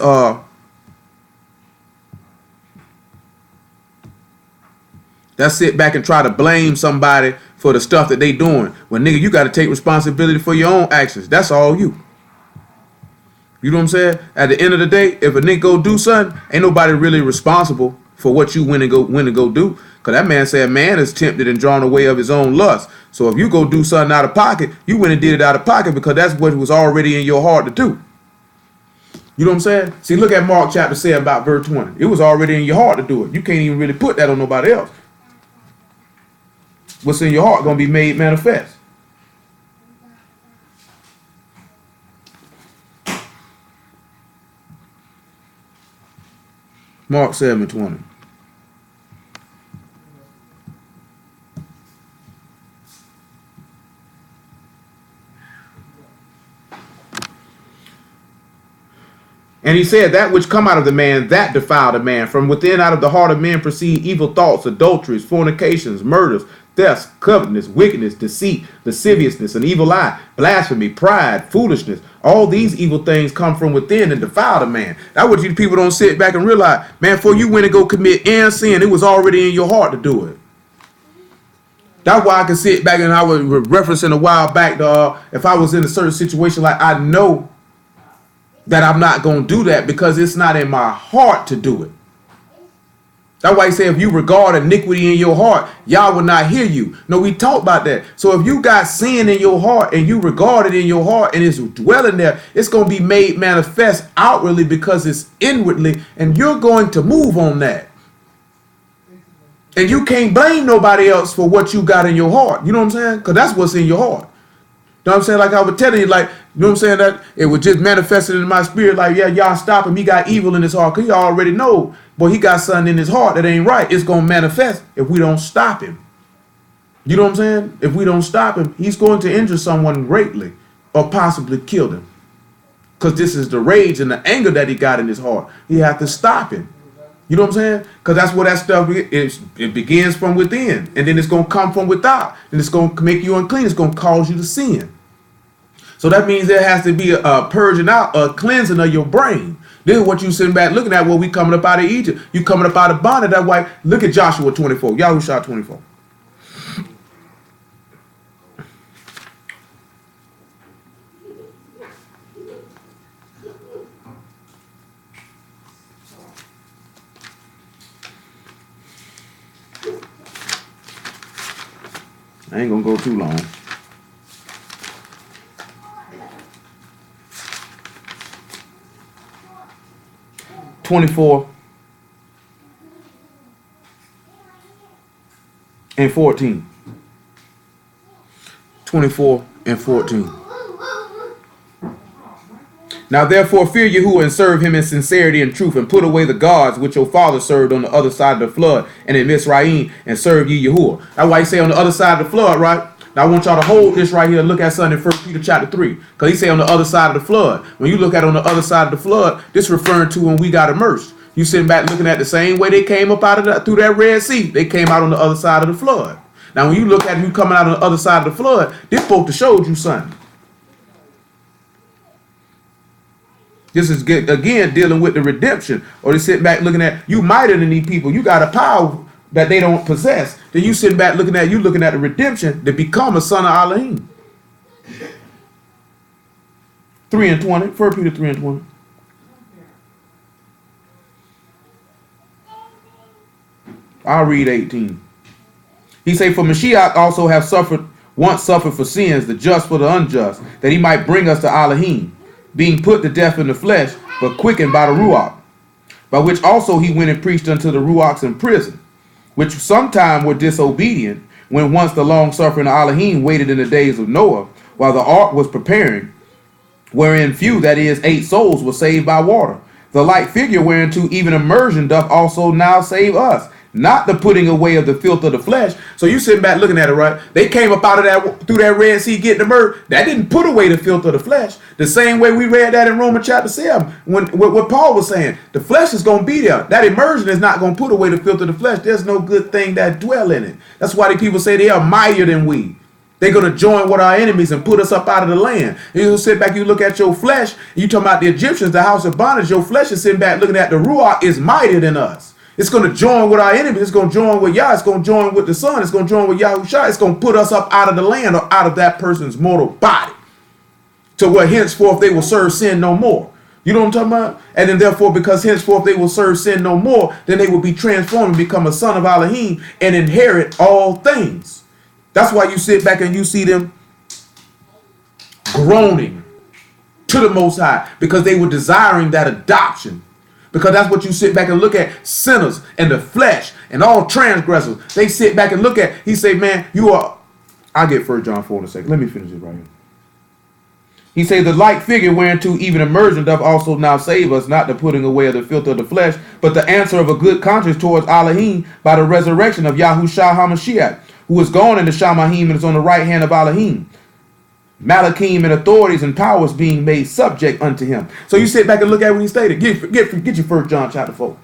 sit back and try to blame somebody for the stuff that they doing. Well, nigga, you got to take responsibility for your own actions. That's all you. You know what I'm saying? At the end of the day, if a nigga go do something, ain't nobody really responsible for what you went and go do. Cause that man said man is tempted and drawn away of his own lust. So if you go do something out of pocket, you went and did it out of pocket because that's what was already in your heart to do. You know what I'm saying? See, look at Mark chapter 7 about verse 20. It was already in your heart to do it. You can't even really put that on nobody else. What's in your heart gonna be made manifest. Mark 7:20. And he said, that which come out of the man, that defile the man. From within out of the heart of men proceed evil thoughts, adulteries, fornications, murders, thefts, covetousness, wickedness, deceit, lasciviousness, an evil eye, blasphemy, pride, foolishness. All these evil things come from within and defile the man. That's what you people don't sit back and realize. Man, before you went and go commit any sin, it was already in your heart to do it. That's why I can sit back and I was referencing a while back to if I was in a certain situation, like I know that I'm not going to do that because it's not in my heart to do it. That's why he said if you regard iniquity in your heart, Yah will not hear you. No, we talked about that. So if you got sin in your heart and you regard it in your heart and it's dwelling there, it's going to be made manifest outwardly because it's inwardly, and you're going to move on that. And you can't blame nobody else for what you got in your heart. You know what I'm saying? Because that's what's in your heart. You know what I'm saying? Like I was telling you, like, you know what I'm saying? That it was just manifested in my spirit. Like, yeah, y'all stop him. He got evil in his heart. Because y'all already know, boy, he got something in his heart that ain't right. It's going to manifest if we don't stop him. You know what I'm saying? If we don't stop him, he's going to injure someone greatly or possibly kill them. Because this is the rage and the anger that he got in his heart. He has to stop him. You know what I'm saying? Because that's where that stuff is. It begins from within, and then it's going to come from without, and it's going to make you unclean. It's going to cause you to sin. So that means there has to be a purging out, a cleansing of your brain. This is what you sitting back looking at when we coming up out of Egypt. You coming up out of bondage. That's why, look at Joshua 24. Yahushua 24. I ain't gonna go too long. (24 and 14). 24 and 14. Now therefore fear Yahuwah and serve him in sincerity and truth, and put away the gods which your father served on the other side of the flood and in Mizraim, and serve ye Yahuwah. That's why he say on the other side of the flood, right? Now I want y'all to hold this right here. Look at something in 1 Peter chapter 3. Because he say on the other side of the flood. When you look at on the other side of the flood, this referring to when we got immersed. You sitting back looking at the same way they came up out of that, through that Red Sea. They came out on the other side of the flood. Now when you look at you coming out on the other side of the flood, this supposed to show you something. This is, again, dealing with the redemption. Or they sit back looking at, you mightier than these people. You got a power that they don't possess. Then you sitting back looking at the redemption to become a son of Elohim. 3 and 20. 1 Peter 3 and 20. I'll read 18. He say, for Mashiach also have once suffered for sins, the just for the unjust, that he might bring us to Elohim, being put to death in the flesh, but quickened by the Ruach, by which also he went and preached unto the Ruachs in prison, which sometime were disobedient, when once the long-suffering Elohim waited in the days of Noah, while the ark was preparing, wherein few, that is, 8 souls, were saved by water. The like figure whereunto even immersion doth also now save us, not the putting away of the filth of the flesh. So you sitting back looking at it, right? They came up out of that, through that Red Sea, getting immersed. That didn't put away the filth of the flesh. The same way we read that in Romans chapter 7, when what Paul was saying, the flesh is going to be there. That immersion is not going to put away the filth of the flesh. There's no good thing that dwell in it. That's why the people say they are mightier than we. They're going to join with our enemies and put us up out of the land. You sit back, you look at your flesh, you talking about the Egyptians, the house of bondage, your flesh is sitting back looking at the Ruach is mightier than us. It's going to join with our enemies. It's going to join with Yah. It's going to join with the Son. It's going to join with Yahushua. It's going to put us up out of the land or out of that person's mortal body, to where henceforth they will serve sin no more. You know what I'm talking about? And then therefore, because henceforth they will serve sin no more, then they will be transformed and become a son of Elohim and inherit all things. That's why you sit back and you see them groaning to the Most High, because they were desiring that adoption. Because that's what you sit back and look at, sinners and the flesh and all transgressors. They sit back and look at, he say, man, you are, I'll get 1 John 4 in a second. Let me finish it right here. He say, the like figure whereunto even immersion doth also now save us, not the putting away of the filth of the flesh, but the answer of a good conscience towards Elohim by the resurrection of Yahushua HaMashiach, who is gone into Shamahim and is on the right hand of Elohim. Malachim and authorities and powers being made subject unto him. So you sit back and look at what he stated. Get your 1 John chapter 4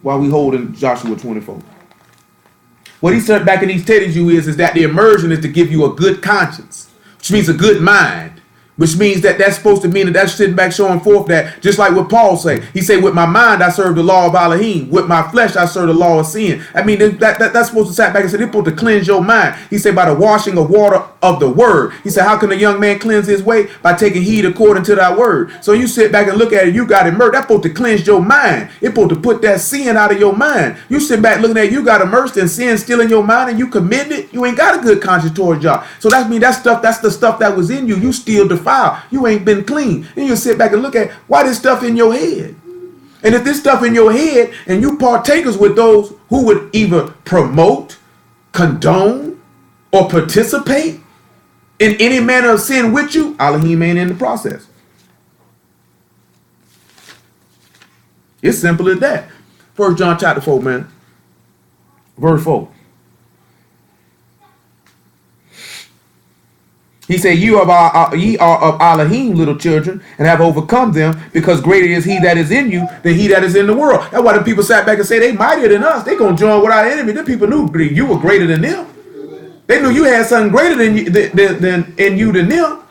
while we hold in Joshua 24. What he said back and he's telling you is that the immersion is to give you a good conscience, which means a good mind. Which means that that's supposed to mean that that's sitting back showing forth that, just like what Paul say, he said, with my mind I serve the law of Elohim, with my flesh I serve the law of sin. I mean, that's supposed to sit back and say, they're supposed to cleanse your mind. He said, by the washing of water of the word. He said, how can a young man cleanse his way? By taking heed according to thy word. So you sit back and look at it, you got immersed. That's supposed to cleanse your mind. It's supposed to put that sin out of your mind. You sit back looking at it, you got immersed in sin still in your mind and you committed it, you ain't got a good conscience towards y'all. So that's the stuff that was in you. You still defiled. You ain't been clean. And you sit back and look at why this stuff in your head. And if this stuff in your head and you partakers with those who would either promote, condone, or participate in any manner of sin with you, Elohim ain't in the process. It's simple as that. 1 John chapter 4, man. Verse 4. He said, ye are of Elohim, little children, and have overcome them, because greater is he that is in you than he that is in the world. That's why the people sat back and say they mightier than us. They gonna join with our enemy. The people knew you were greater than them. They knew you had something greater than you, than in you than them.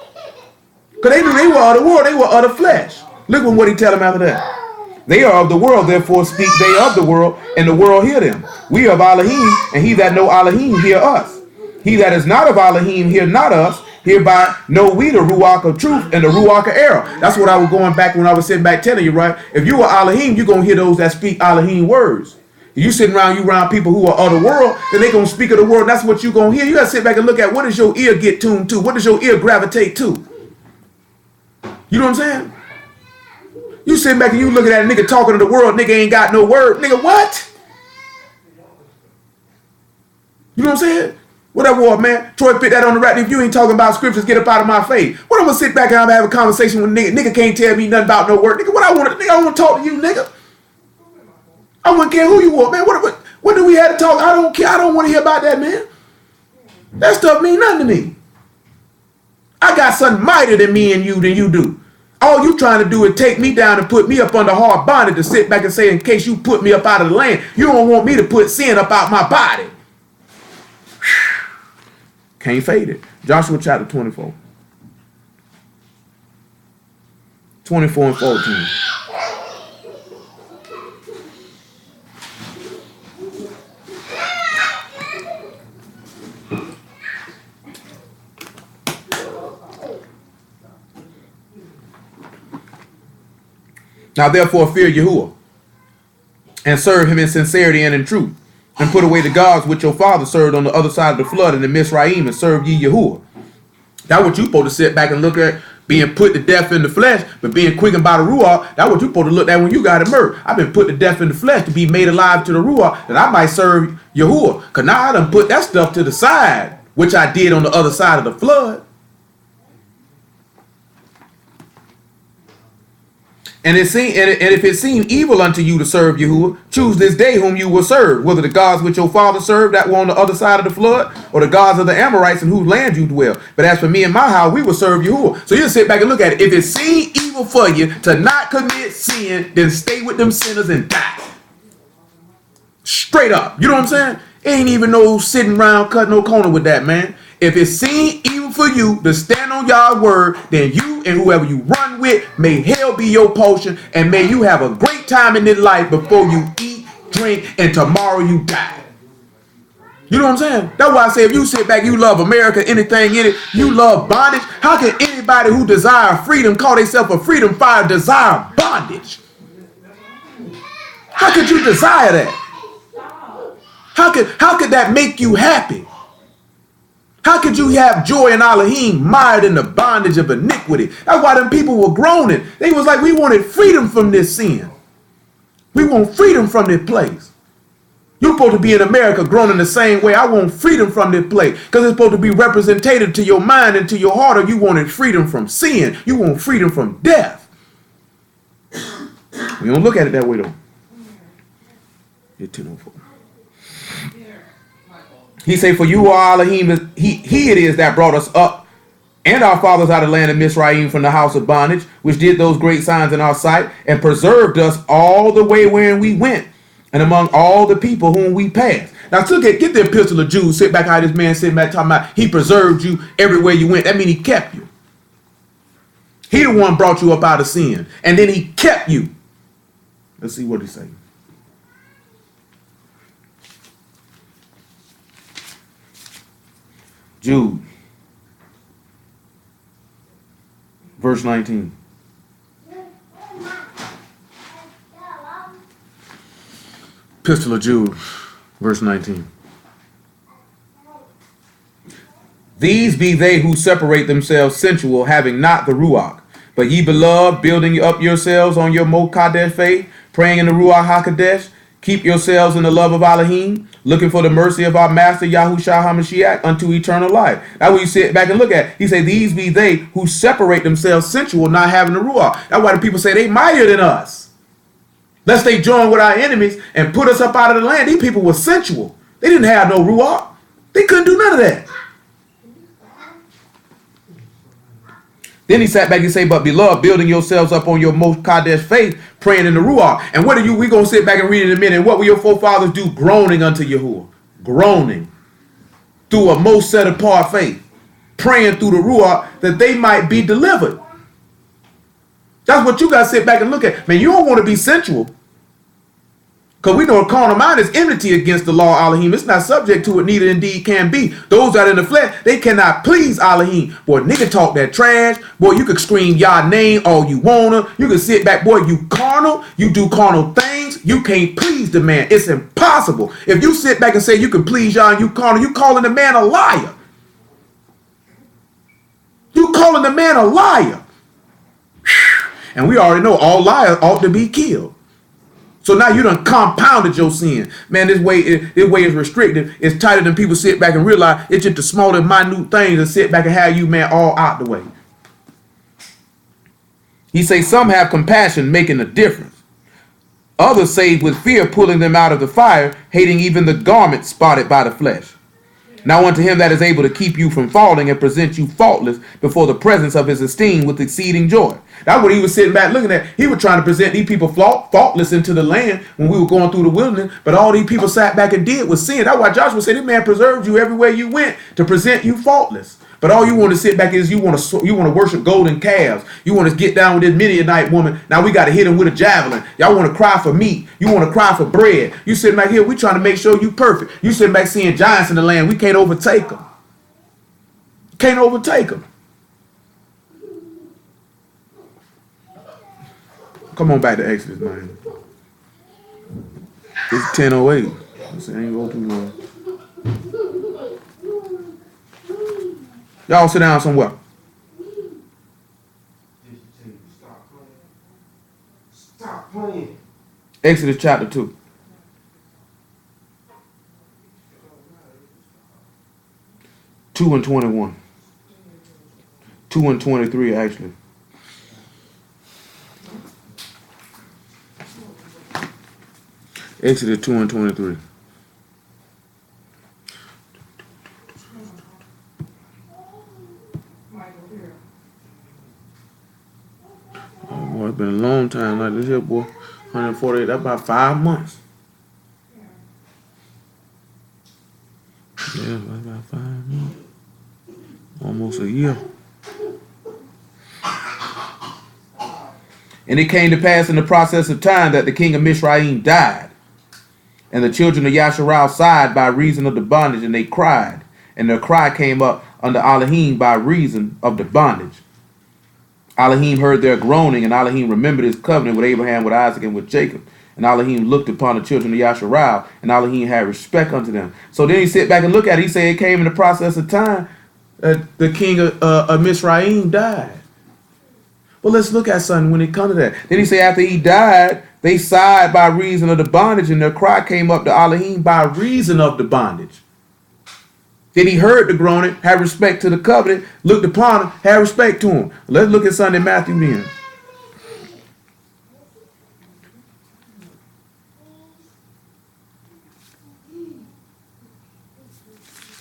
Because they knew they were of the world. They were of the flesh. Look at what he tell them after that. They are of the world, therefore speak they of the world, and the world hear them. We are of Elohim, and he that know Elohim hear us. He that is not of Elohim hear not us. Hereby know we the Ruach of truth and the Ruach of error. That's what I was going back when I was sitting back telling you, right? If you are Elohim, you're going to hear those that speak Elohim words. If you sitting around people who are of the world, then they going to speak of the world. That's what you're going to hear. You got to sit back and look at what does your ear get tuned to? What does your ear gravitate to? You know what I'm saying? You sitting back and you looking at a nigga talking to the world, nigga ain't got no word. Nigga, what? You know what I'm saying? Whatever, war, man. Troy put that on the rap. If you ain't talking about scriptures, get up out of my face. What I'm gonna sit back and I'm gonna have a conversation with nigga? Nigga can't tell me nothing about no word. Nigga, what I want to, nigga, I want to talk to you, nigga. I wouldn't care who you are, man. What do we have to talk? I don't care. I don't want to hear about that, man. That stuff mean nothing to me. I got something mightier than me and you than you do. All you trying to do is take me down and put me up under hard bondage to sit back and say, in case you put me up out of the land, you don't want me to put sin up out my body. Can't fade it. Joshua chapter 24. 24 and 14. Now therefore fear Yahuwah, and serve him in sincerity and in truth, and put away the gods which your father served on the other side of the flood in the Mizraim, and serve ye Yahuwah. That's what you supposed to sit back and look at, being put to death in the flesh, but being quickened by the Ruach. That's what you supposed to look at when you got murdered. I've been put to death in the flesh to be made alive to the Ruach, that I might serve Yahuwah. Because now I done put that stuff to the side, which I did on the other side of the flood. And if it seem evil unto you to serve Yahuwah, choose this day whom you will serve, whether the gods which your father served that were on the other side of the flood, or the gods of the Amorites in whose land you dwell. But as for me and my house, we will serve Yahuwah. So you sit back and look at it. If it seem evil for you to not commit sin, then stay with them sinners and die. Straight up. You know what I'm saying? Ain't even no sitting around cutting no corner with that, man. If it seem evil for you to stand on God's word, then you and whoever you run with, may hell be your portion, and may you have a great time in this life before you eat, drink, and tomorrow you die. You know what I'm saying? That's why I say if you sit back, you love America, anything in it, you love bondage. How can anybody who desire freedom call themselves a freedom fighter desire bondage? How could you desire that? How could that make you happy? How could you have joy in Elohim mired in the bondage of iniquity? That's why them people were groaning. They was like, we wanted freedom from this sin. We want freedom from this place. You're supposed to be in America groaning the same way. I want freedom from this place. Because it's supposed to be representative to your mind and to your heart. Or you wanted freedom from sin. You want freedom from death. We don't look at it that way though. It's 10:04. He say, for you are Elohim, he it is that brought us up and our fathers out of the land of Mizraim from the house of bondage, which did those great signs in our sight, and preserved us all the way wherein we went, and among all the people whom we passed. Now, still get the epistle of Jude, sit back how this man sitting back talking about he preserved you everywhere you went. That means he kept you. He the one brought you up out of sin, and then he kept you. Let's see what he's saying. Jude, verse 19. Epistle of Jude, verse 19. These be they who separate themselves sensual, having not the Ruach. But ye beloved, building up yourselves on your Mokadesh faith, praying in the Ruach HaKodesh, keep yourselves in the love of Elohim, looking for the mercy of our Master Yahushua HaMashiach unto eternal life. That's what you sit back and look at. He say, these be they who separate themselves sensual, not having the Ruach. That's why the people say they mightier than us. Lest they join with our enemies and put us up out of the land. These people were sensual. They didn't have no Ruach. They couldn't do none of that. Then he sat back and say, but beloved, building yourselves up on your most Kadesh faith, praying in the Ruach. And what are you, we going to sit back and read in a minute. And what will your forefathers do? Groaning unto Yahuwah. Groaning. Through a most set apart faith. Praying through the Ruach that they might be delivered. That's what you got to sit back and look at. Man, you don't want to be sensual. Because we know a carnal mind is enmity against the law of Elohim. It's not subject to it, neither indeed can be. Those that are in the flesh, they cannot please Elohim. Boy, nigga talk that trash. Boy, you could scream Yah name all you wanna. You can sit back, boy, you carnal. You do carnal things. You can't please the man. It's impossible. If you sit back and say you can please Yah and you carnal, you calling the man a liar. You calling the man a liar. And we already know all liars ought to be killed. So now you done compounded your sin. Man, this way is restrictive. It's tighter than people sit back and realize it's just the small and minute things that sit back and have you, man, all out the way. He say some have compassion, making a difference. Others save with fear, pulling them out of the fire, hating even the garment spotted by the flesh. Now unto him that is able to keep you from falling and present you faultless before the presence of his esteem with exceeding joy. That's what he was sitting back looking at. He was trying to present these people faultless into the land when we were going through the wilderness. But all these people sat back and did was sin. That's why Joshua said, this man preserved you everywhere you went to present you faultless. But all you want to sit back is you want to worship golden calves. You want to get down with this Midianite woman. Now we got to hit him with a javelin. Y'all want to cry for meat. You want to cry for bread. You sitting back here. We trying to make sure you perfect. You sitting back seeing giants in the land. We can't overtake them. Can't overtake them. Come on back to Exodus, man. It's 10:08. I ain't go too long. Y'all sit down somewhere. Stop playing. Exodus chapter 2. Two and 21. 2 and 23 actually. Exodus 2 and 23. Boy, it's been a long time like this here, boy. 148, that's about 5 months. Yeah, that's about 5 months. Almost a year. And it came to pass in the process of time that the king of Mizraim died. And the children of Yasharal sighed by reason of the bondage, and they cried. And their cry came up unto Elohim by reason of the bondage. Elohim heard their groaning, and Elohim remembered his covenant with Abraham, with Isaac, and with Jacob. And Elohim looked upon the children of Yasharal, and Elohim had respect unto them. So then he sit back and look at it. He said it came in the process of time that the king of Mizraim died. Well, let's look at something when it comes to that. Then he said after he died, they sighed by reason of the bondage, and their cry came up to Elohim by reason of the bondage. Then he heard the groaning, had respect to the covenant, looked upon him, had respect to him. Let's look at something in Matthew then.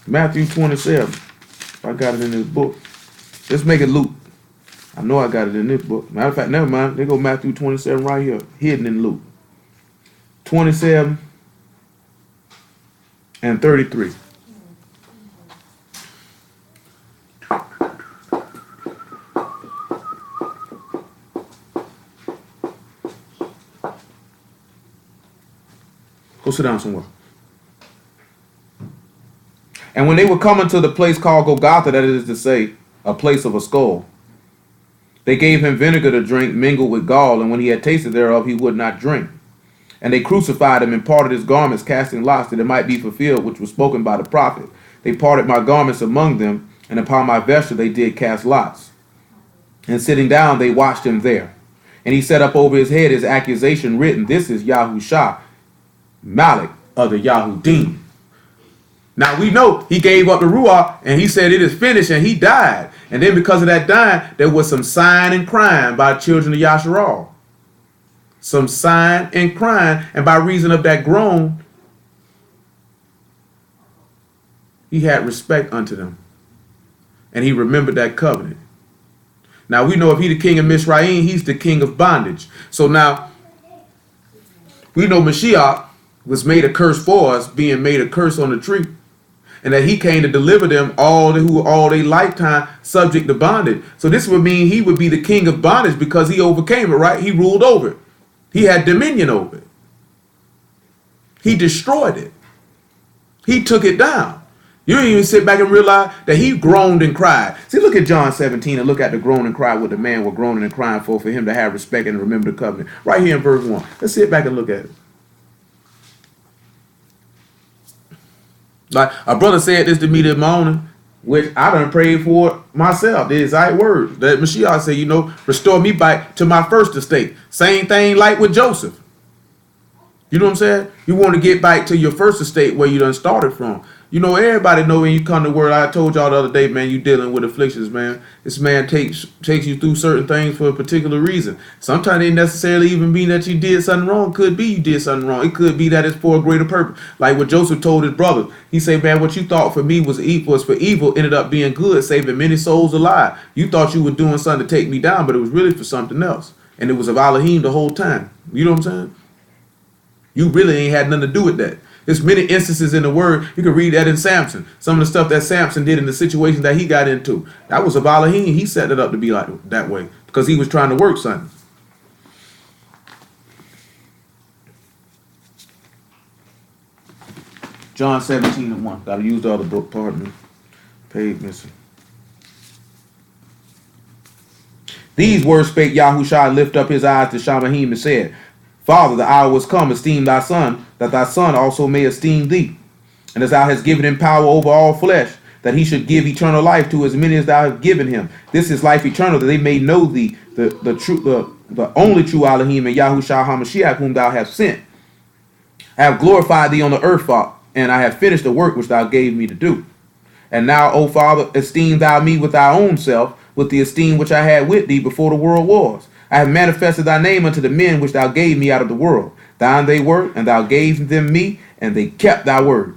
Matthew 27. I got it in this book. Let's make it Luke. I know I got it in this book. Matter of fact, never mind. There go Matthew 27 right here, hidden in Luke. 27 and 33. Go sit down somewhere. And when they were coming to the place called Golgotha, that is to say, a place of a skull, they gave him vinegar to drink mingled with gall, and when he had tasted thereof, he would not drink. And they crucified him and parted his garments, casting lots, that it might be fulfilled, which was spoken by the prophet. They parted my garments among them, and upon my vesture they did cast lots. And sitting down, they watched him there. And he set up over his head his accusation written, This is Yahushua, Malik of the Yahudim. Now we know he gave up the Ruach and he said it is finished and he died. And then because of that dying, there was some sighing and crying by the children of Yasharal. Some sighing and crying, and by reason of that groan, he had respect unto them. And he remembered that covenant. Now we know if he the king of Mizraim, he's the king of bondage. So now we know Mashiach was made a curse for us, being made a curse on the tree, and that he came to deliver them all their lifetime subject to bondage. So this would mean he would be the king of bondage because he overcame it, right? He ruled over it. He had dominion over it. He destroyed it. He took it down. You don't even sit back and realize that he groaned and cried. See, look at John 17 and look at the groan and cry what the man was groaning and crying for him to have respect and remember the covenant. Right here in verse 1. Let's sit back and look at it. Like a brother said this to me this morning, which I done prayed for myself. The exact words that Mashiach said, you know, restore me back to my first estate. Same thing like with Joseph. You know what I'm saying? You want to get back to your first estate where you done started from. You know, everybody know when you come to word. I told y'all the other day, man, you dealing with afflictions, man. This man takes you through certain things for a particular reason. Sometimes it necessarily even mean that you did something wrong. Could be you did something wrong. It could be that it's for a greater purpose. Like what Joseph told his brothers. He said, man, what you thought for me was for evil ended up being good, saving many souls alive. You thought you were doing something to take me down, but it was really for something else. And it was of Elohim the whole time. You know what I'm saying? You really ain't had nothing to do with that. There's many instances in the word. You can read that in Samson. Some of the stuff that Samson did in the situation that he got into. That was of Elohim. He set it up to be like that way because he was trying to work something. John 17:1. Gotta use the other book, pardon me. Page missing. These words spake Yahushua, lift up his eyes to Shamahim and said, Father, the hour was come, esteem thy son, that thy son also may esteem thee. And as thou hast given him power over all flesh, that he should give eternal life to as many as thou hast given him. This is life eternal, that they may know thee, the only true Elohim, and Yahushua HaMashiach, whom thou hast sent. I have glorified thee on the earth, and I have finished the work which thou gave me to do. And now, O Father, esteem thou me with thy own self, with the esteem which I had with thee before the world was. I have manifested thy name unto the men which thou gave me out of the world. Thine they were, and thou gavest them me, and they kept thy word.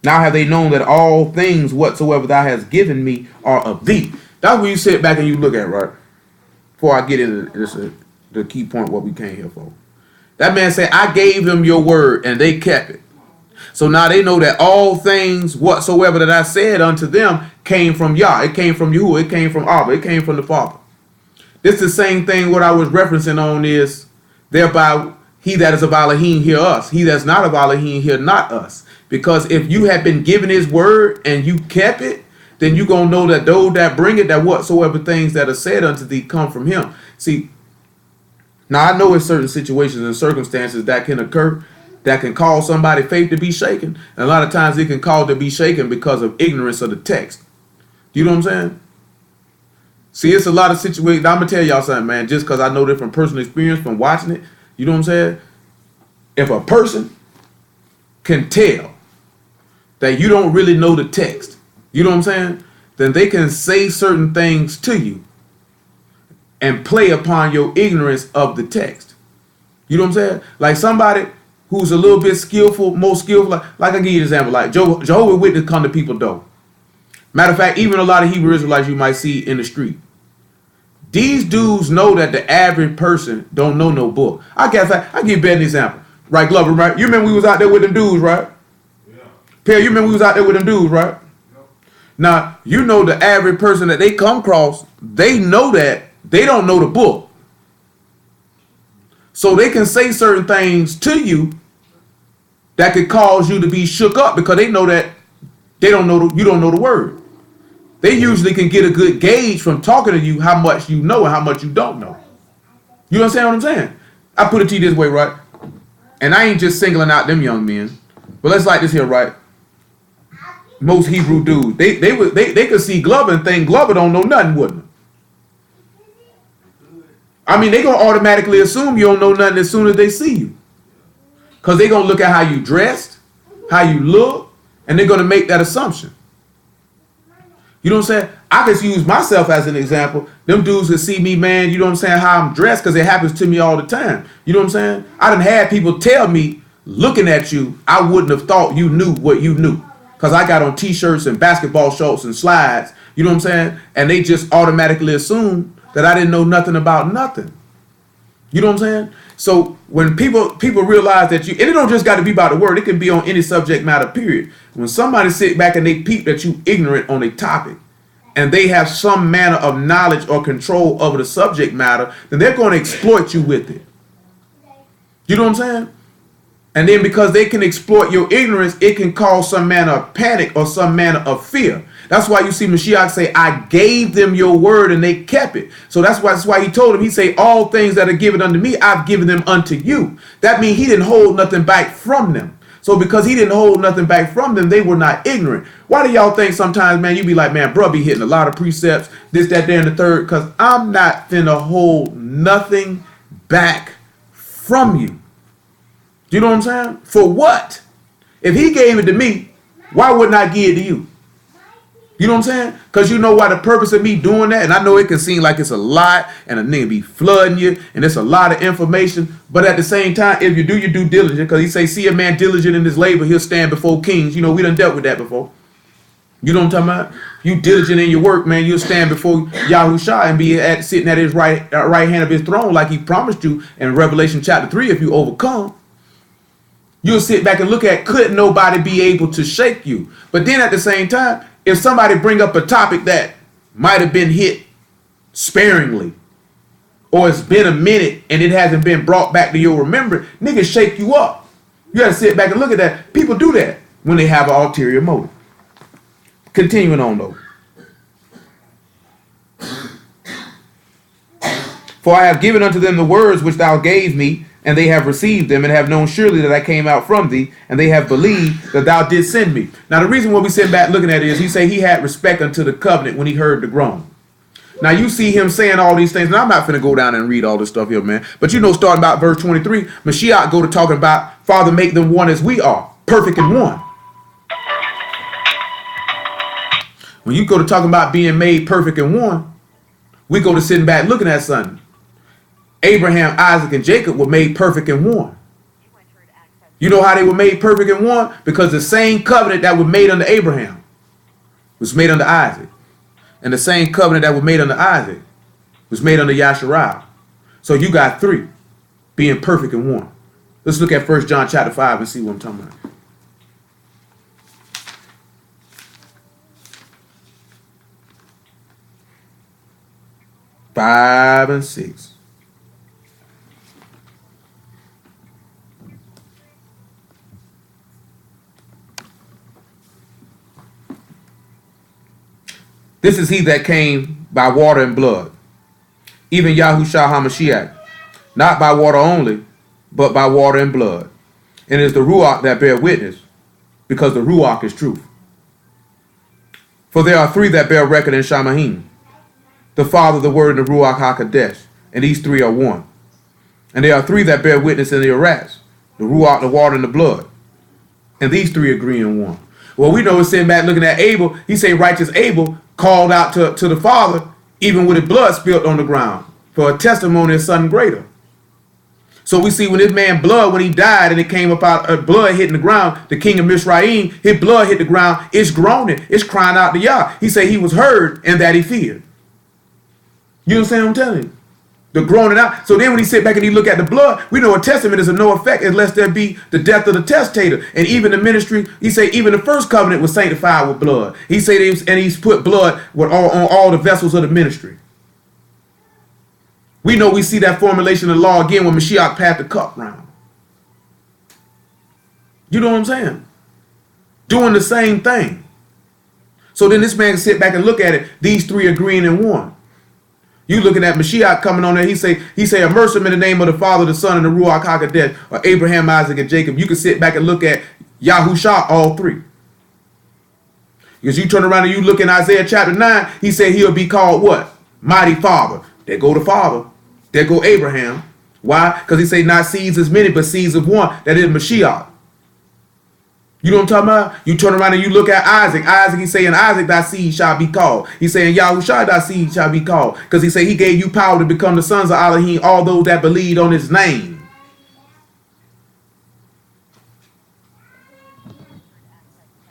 Now have they known that all things whatsoever thou hast given me are of thee. That's what you sit back and you look at, right? Before I get into this, the key point what we came here for. That man said, I gave them your word, and they kept it. So now they know that all things whatsoever that I said unto them came from Yah. It came from Yahuwah. It came from Abba. It came from the Father. This is the same thing what I was referencing on is, thereby he that is of Elohim hear us. He that's not of Elohim hear not us. Because if you have been given his word and you kept it, then you're going to know that those that bring it, that whatsoever things that are said unto thee come from him. See, now I know in certain situations and circumstances that can occur, that can cause somebody's faith to be shaken. And a lot of times it can cause to be shaken because of ignorance of the text. You know what I'm saying? See, it's a lot of situations. I'm going to tell y'all something, man, just because I know that from personal experience, from watching it. You know what I'm saying? If a person can tell that you don't really know the text, you know what I'm saying? Then they can say certain things to you and play upon your ignorance of the text. You know what I'm saying? Like somebody who's a little bit skillful, more skillful, like I give you an example, like Jehovah's Witnesses come to people's door. Matter of fact, even a lot of Hebrew Israelites you might see in the street. These dudes know that the average person don't know no book. I give you a better example. Right, Glover, right? You remember we was out there with them dudes, right? Yeah. Perry, you remember we was out there with them dudes, right? Yep. Now, you know the average person that they come across, they know that they don't know the book. So they can say certain things to you that could cause you to be shook up because they know that you don't know the word. They usually can get a good gauge from talking to you how much you know and how much you don't know. You understand what I'm saying? I put it to you this way, right? And I ain't just singling out them young men, but let's like this here, right? Most Hebrew dudes, they could see Glover and think Glover don't know nothing, wouldn't they? I mean, they gonna automatically assume you don't know nothing as soon as they see you, cause they gonna look at how you dressed, how you look, and they're gonna make that assumption. You know what I'm saying? I just use myself as an example. Them dudes that see me, man, you know what I'm saying, how I'm dressed, because it happens to me all the time. You know what I'm saying? I done had people tell me, looking at you, I wouldn't have thought you knew what you knew. Because I got on t-shirts and basketball shorts and slides, you know what I'm saying? And they just automatically assume that I didn't know nothing about nothing. You know what I'm saying? So when people realize that and it don't just got to be about the word, it can be on any subject matter, period. When somebody sit back and they peep that you ignorant on a topic and they have some manner of knowledge or control over the subject matter, then they're going to exploit you with it. You know what I'm saying? And then because they can exploit your ignorance, it can cause some manner of panic or some manner of fear. That's why you see Mashiach say, I gave them your word and they kept it. So that's why he told him, he say, all things that are given unto me, I've given them unto you. That means he didn't hold nothing back from them. So because he didn't hold nothing back from them, they were not ignorant. Why do y'all think sometimes, man, you be like, man, bro, be hitting a lot of precepts, this, that, there, and the third, because I'm not finna hold nothing back from you. You know what I'm saying? For what? If he gave it to me, why wouldn't I give it to you? You know what I'm saying? Because you know why the purpose of me doing that, and I know it can seem like it's a lot, and a nigga be flooding you, and it's a lot of information, but at the same time, if you do your due diligence, because he say, see a man diligent in his labor, he'll stand before kings. You know, we done dealt with that before. You know what I'm talking about? You diligent in your work, man, you'll stand before Yahushua and be sitting at his right hand of his throne like he promised you in Revelation chapter 3 if you overcome. You'll sit back and look at, could nobody be able to shake you? But then at the same time, if somebody bring up a topic that might have been hit sparingly, or it's been a minute and it hasn't been brought back to your remembrance, niggas shake you up. You gotta sit back and look at that. People do that when they have an ulterior motive. Continuing on though. For I have given unto them the words which thou gave me, and they have received them, and have known surely that I came out from thee, and they have believed that thou didst send me. Now the reason why we sit back looking at it is he say he had respect unto the covenant when he heard the groan. Now you see him saying all these things, and I'm not finna go down and read all this stuff here, man. But you know, starting about verse 23, Mashiach go to talking about, Father, make them one as we are, perfect in one. When you go to talking about being made perfect in one, we go to sitting back looking at something. Abraham, Isaac, and Jacob were made perfect in one. You know how they were made perfect in one? Because the same covenant that was made under Abraham was made under Isaac. And the same covenant that was made under Isaac was made under Yasharal. So you got three being perfect in one. Let's look at 1 John chapter 5 and see what I'm talking about. 5 and 6. This is he that came by water and blood, even Yahushua HaMashiach, not by water only, but by water and blood. And it is the Ruach that bear witness, because the Ruach is truth. For there are three that bear record in Shamahim, the Father, the Word, and the Ruach HaKadesh, and these three are one. And there are three that bear witness in the Eretz, the Ruach, the water, and the blood. And these three agree in one. Well, we know it's sitting back looking at Abel. He say righteous Abel called out to the Father, even with his blood spilled on the ground, for a testimony of something greater. So we see when this man blood, when he died and it came up out blood hitting the ground, the king of Mizraim, his blood hit the ground, it's groaning, it's crying out to Yah. He said he was heard and that he feared. You understand what I'm telling you? The groaning out. So then when he sit back and he look at the blood, we know a testament is of no effect unless there be the death of the testator. And even the ministry, he say even the first covenant was sanctified with blood. He said and he's put blood with on all the vessels of the ministry. We know we see that formulation of the law again when Mashiach passed the cup round. You know what I'm saying? Doing the same thing. So then this man can sit back and look at it. These three agreeing in one. You looking at Mashiach coming on there, he say, immerse him in the name of the Father, the Son, and the Ruach HaKadosh, or Abraham, Isaac, and Jacob. You can sit back and look at Yahushua, all three. Because you turn around and you look in Isaiah chapter 9, he said he'll be called what? Mighty Father. There go the Father. There go Abraham. Why? Because he say not seeds as many, but seeds of one. That is Mashiach. You know what I'm talking about? You turn around and you look at Isaac. Isaac, he saying, Isaac, thy seed shall be called. He's saying, Yahushua, thy seed shall be called. Because he said he gave you power to become the sons of Elohim, all those that believed on his name.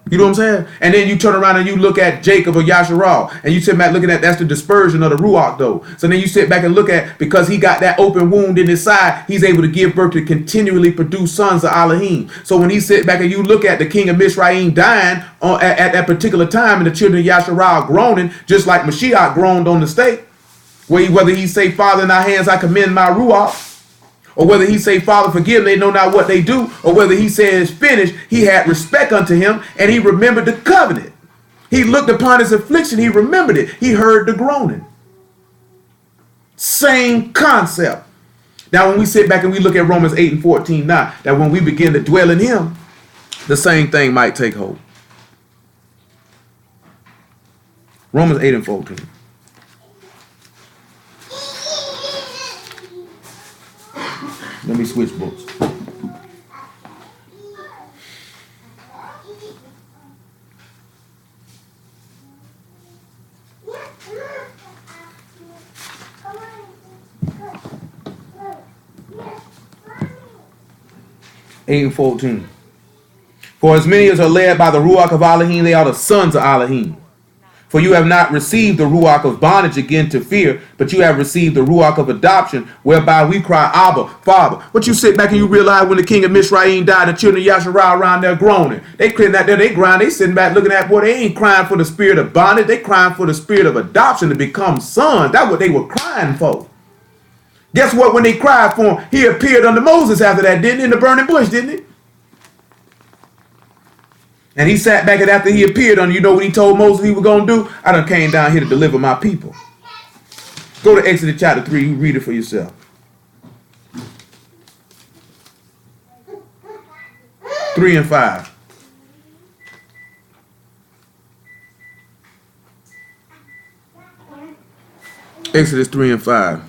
You know what I'm saying? And then you turn around and you look at Jacob or Yasharal, and you sit back looking at, that's the dispersion of the Ruach though. So then you sit back and look at, because he got that open wound in his side, he's able to give birth to continually produce sons of Elohim. So when he sit back and you look at the king of Mizraim dying at that particular time, and the children of Yasharal groaning, just like Mashiach groaned on the stake, whether he say, Father, in thy hands I commend my Ruach, or whether he say, Father, forgive them, they know not what they do, or whether he says, finished, he had respect unto him, and he remembered the covenant. He looked upon his affliction, he remembered it. He heard the groaning. Same concept. Now, when we sit back and we look at Romans 8 and 14 now, that when we begin to dwell in him, the same thing might take hold. Romans 8 and 14. Let me switch books. Eight and 14. For as many as are led by the Ruach of Elohim, they are the sons of Elohim. For you have not received the Ruach of bondage again to fear, but you have received the Ruach of adoption, whereby we cry, Abba, Father. But you sit back and you realize when the king of Mizraim died, the children of Yasharal around there groaning. They clearing out there, they grind, they sitting back looking at, boy, they ain't crying for the spirit of bondage. They crying for the spirit of adoption to become sons. That's what they were crying for. Guess what? When they cried for him, he appeared unto Moses after that, didn't he? In the burning bush, didn't he? And he sat back, and after he appeared on, you know what he told Moses he was going to do? I done came down here to deliver my people. Go to Exodus chapter 3. You read it for yourself. 3 and 5. Exodus 3 and 5.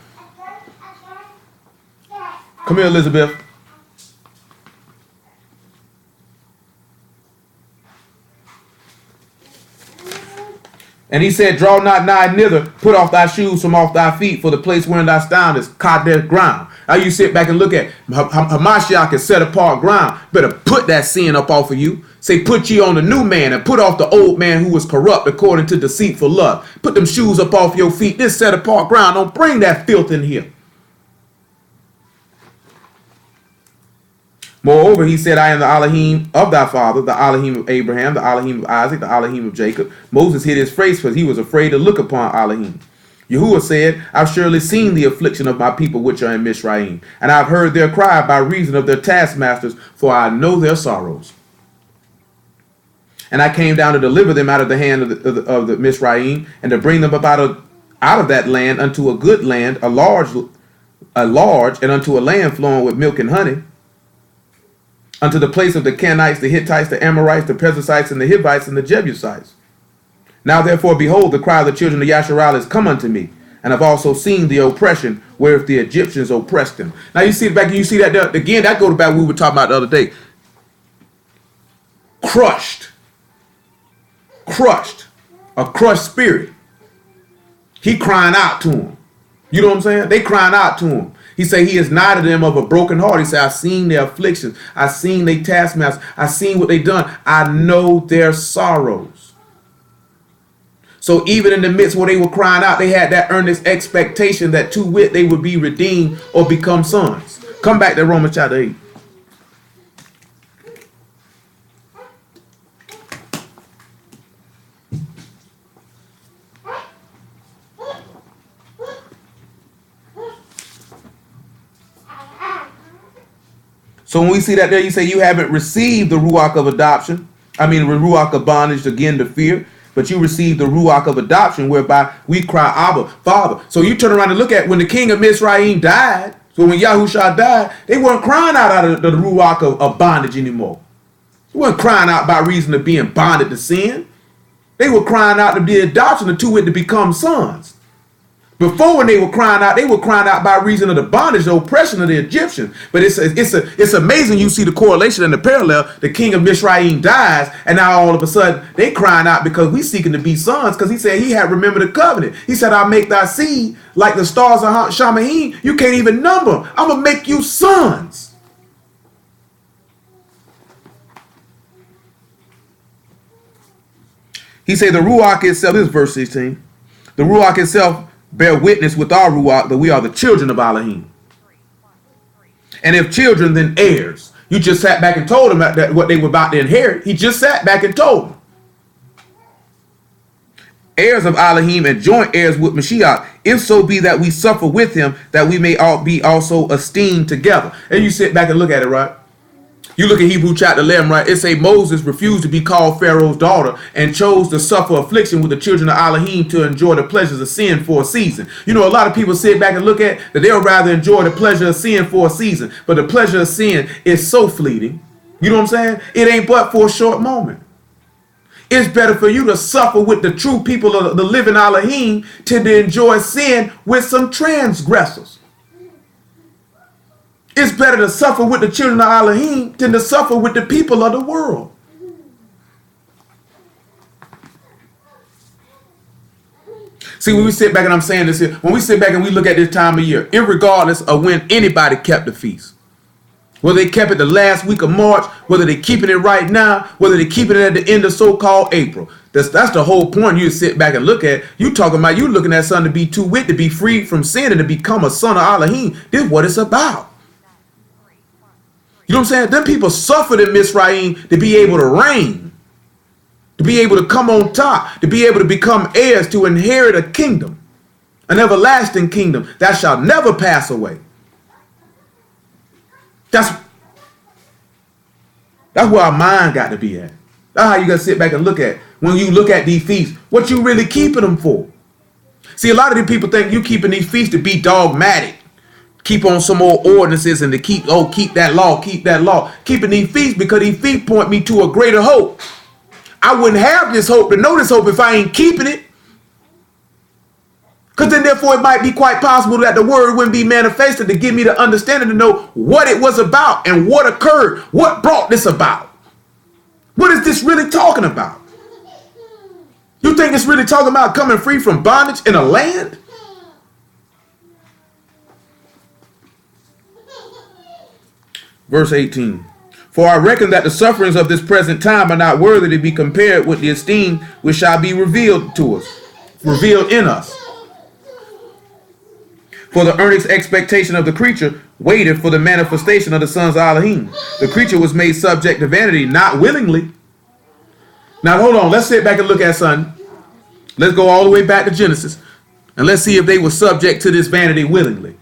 Come here, Elizabeth. And he said, draw not nigh thither, put off thy shoes from off thy feet, for the place wherein thou standest is Kadesh ground. Now you sit back and look at Hamashiach is set apart ground. Better put that sin up off of you. Say, put ye on the new man and put off the old man who was corrupt according to deceitful lust. Put them shoes up off your feet. This set apart ground. Don't bring that filth in here. Moreover, he said, I am the Elohim of thy father, the Elohim of Abraham, the Elohim of Isaac, the Elohim of Jacob. Moses hid his face because he was afraid to look upon Elohim. Yahuwah said, I've surely seen the affliction of my people which are in Mizraim, and I've heard their cry by reason of their taskmasters, for I know their sorrows. And I came down to deliver them out of the hand of the Mizraim, and to bring them up out of that land unto a good land, a large, and unto a land flowing with milk and honey, unto the place of the Canaanites, the Hittites, the Amorites, the Perizzites, and the Hivites, and the Jebusites. Now therefore, behold, the cry of the children of Yasharal is come unto me, and I've also seen the oppression wherewith the Egyptians oppressed them. Now you see it back, and you see that again, that goes back what we were talking about the other day. Crushed, a crushed spirit. He crying out to him. You know what I'm saying? They crying out to him. He said, he is nigh to them of a broken heart. He said, I've seen their afflictions. I've seen their taskmasters. I've seen what they've done. I know their sorrows. So even in the midst where they were crying out, they had that earnest expectation that to wit they would be redeemed or become sons. Come back to Romans chapter 8. So when we see that there, you say you haven't received the Ruach of adoption. The Ruach of bondage, again, to fear. But you received the Ruach of adoption, whereby we cry, Abba, Father. So you turn around and look at when the king of Mizraim died. So when Yahushua died, they weren't crying out of the Ruach of bondage anymore. They weren't crying out by reason of being bonded to sin. They were crying out to the adoption to it to become sons. Before, when they were crying out by reason of the bondage, the oppression of the Egyptians. But it's amazing you see the correlation and the parallel. The king of Mizraim dies, and now all of a sudden they crying out because we seeking to be sons. Because he said he had remembered the covenant. He said, I'll make thy seed like the stars of Shamaim. You can't even number. I'm gonna make you sons. He say the Ruach itself, this is verse 16. The Ruach itself bear witness with our Ruach that we are the children of Elohim. And if children, then heirs. You just sat back and told them that what they were about to inherit. He just sat back and told them. Heirs of Elohim and joint heirs with Mashiach, if so be that we suffer with him, that we may all be also esteemed together. And you sit back and look at it, right? You look at Hebrew chapter 11, right? It say Moses refused to be called Pharaoh's daughter and chose to suffer affliction with the children of Elohim to enjoy the pleasures of sin for a season. You know, a lot of people sit back and look at that they'll rather enjoy the pleasure of sin for a season. But the pleasure of sin is so fleeting. You know what I'm saying? It ain't but for a short moment. It's better for you to suffer with the true people of the living Elohim than to enjoy sin with some transgressors. It's better to suffer with the children of Elohim than to suffer with the people of the world. See, when we sit back, and I'm saying this here, when we sit back and we look at this time of year, irregardless of when anybody kept the feast, whether they kept it the last week of March, whether they're keeping it right now, whether they're keeping it at the end of so-called April. That's the whole point. You sit back and look at. You talking about you looking at something to be too wit, to be freed from sin and to become a son of Elohim. This is what it's about. You know what I'm saying? Them people suffered in Mizraim to be able to reign, to be able to come on top, to be able to become heirs, to inherit a kingdom, an everlasting kingdom that shall never pass away. That's where our mind got to be at. That's how you got to sit back and look at when you look at these feasts. What you really keeping them for? See, a lot of these people think you keeping these feasts to be dogmatic. Keep on some more ordinances and to keep that law, keep that law. Keeping these feasts because these feasts point me to a greater hope. I wouldn't have this hope to know this hope if I ain't keeping it. Because then therefore it might be quite possible that the word wouldn't be manifested to give me the understanding to know what it was about and what occurred. What brought this about? What is this really talking about? You think it's really talking about coming free from bondage in a land? Verse 18. For I reckon that the sufferings of this present time are not worthy to be compared with the esteem which shall be revealed to us, revealed in us. For the earnest expectation of the creature waited for the manifestation of the sons of Elohim. The creature was made subject to vanity, not willingly. Now hold on, let's sit back and look at something. Let's go all the way back to Genesis. And let's see if they were subject to this vanity willingly.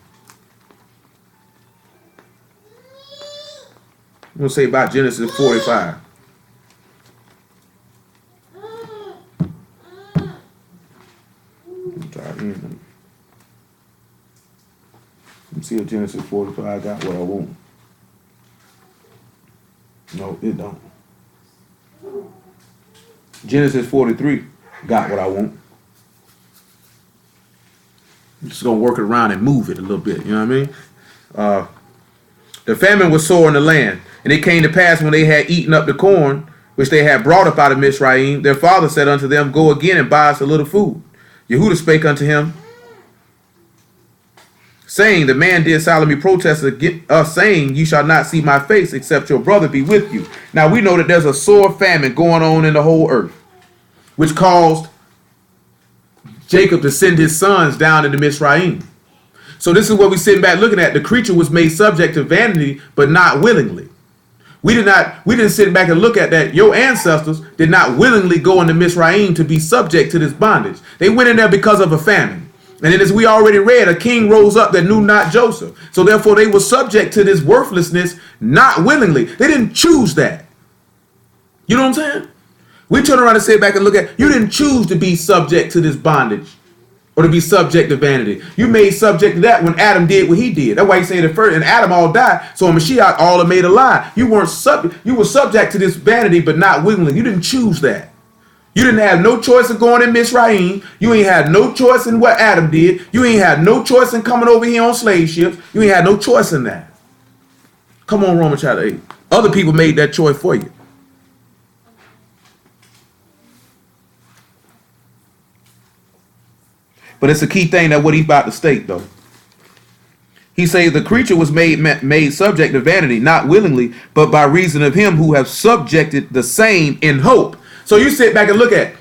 I'm going to say about Genesis 45. Let me see if Genesis 45 got what I want. No, it don't. Genesis 43 got what I want. I'm just going to work it around and move it a little bit. You know what I mean? The famine was sore in the land, and it came to pass when they had eaten up the corn, which they had brought up out of Mizraim, their father said unto them, Go again and buy us a little food. Yehudah spake unto him, saying, The man did solemnly protest against us, saying, You shall not see my face, except your brother be with you. Now we know that there's a sore famine going on in the whole earth, which caused Jacob to send his sons down into Mizraim. So this is what we're sitting back looking at. The creature was made subject to vanity, but not willingly. We didn't sit back and look at that. Your ancestors did not willingly go into Mizraim to be subject to this bondage. They went in there because of a famine. And then as we already read, a king rose up that knew not Joseph. So therefore they were subject to this worthlessness, not willingly. They didn't choose that. You know what I'm saying? We turn around and sit back and look at, you didn't choose to be subject to this bondage or to be subject to vanity. You made subject to that when Adam did what he did. That's why he said it first, and Adam all died. So in Mashiach all are made alive. You were subject to this vanity, but not willingly. You didn't choose that. You didn't have no choice of going in Mizraim. You ain't had no choice in what Adam did. You ain't had no choice in coming over here on slave ships. You ain't had no choice in that. Come on, Romans chapter 8. Other people made that choice for you. But it's a key thing that what he's about to state, though. He says the creature was made subject to vanity, not willingly, but by reason of him who have subjected the same in hope. So you sit back and look at,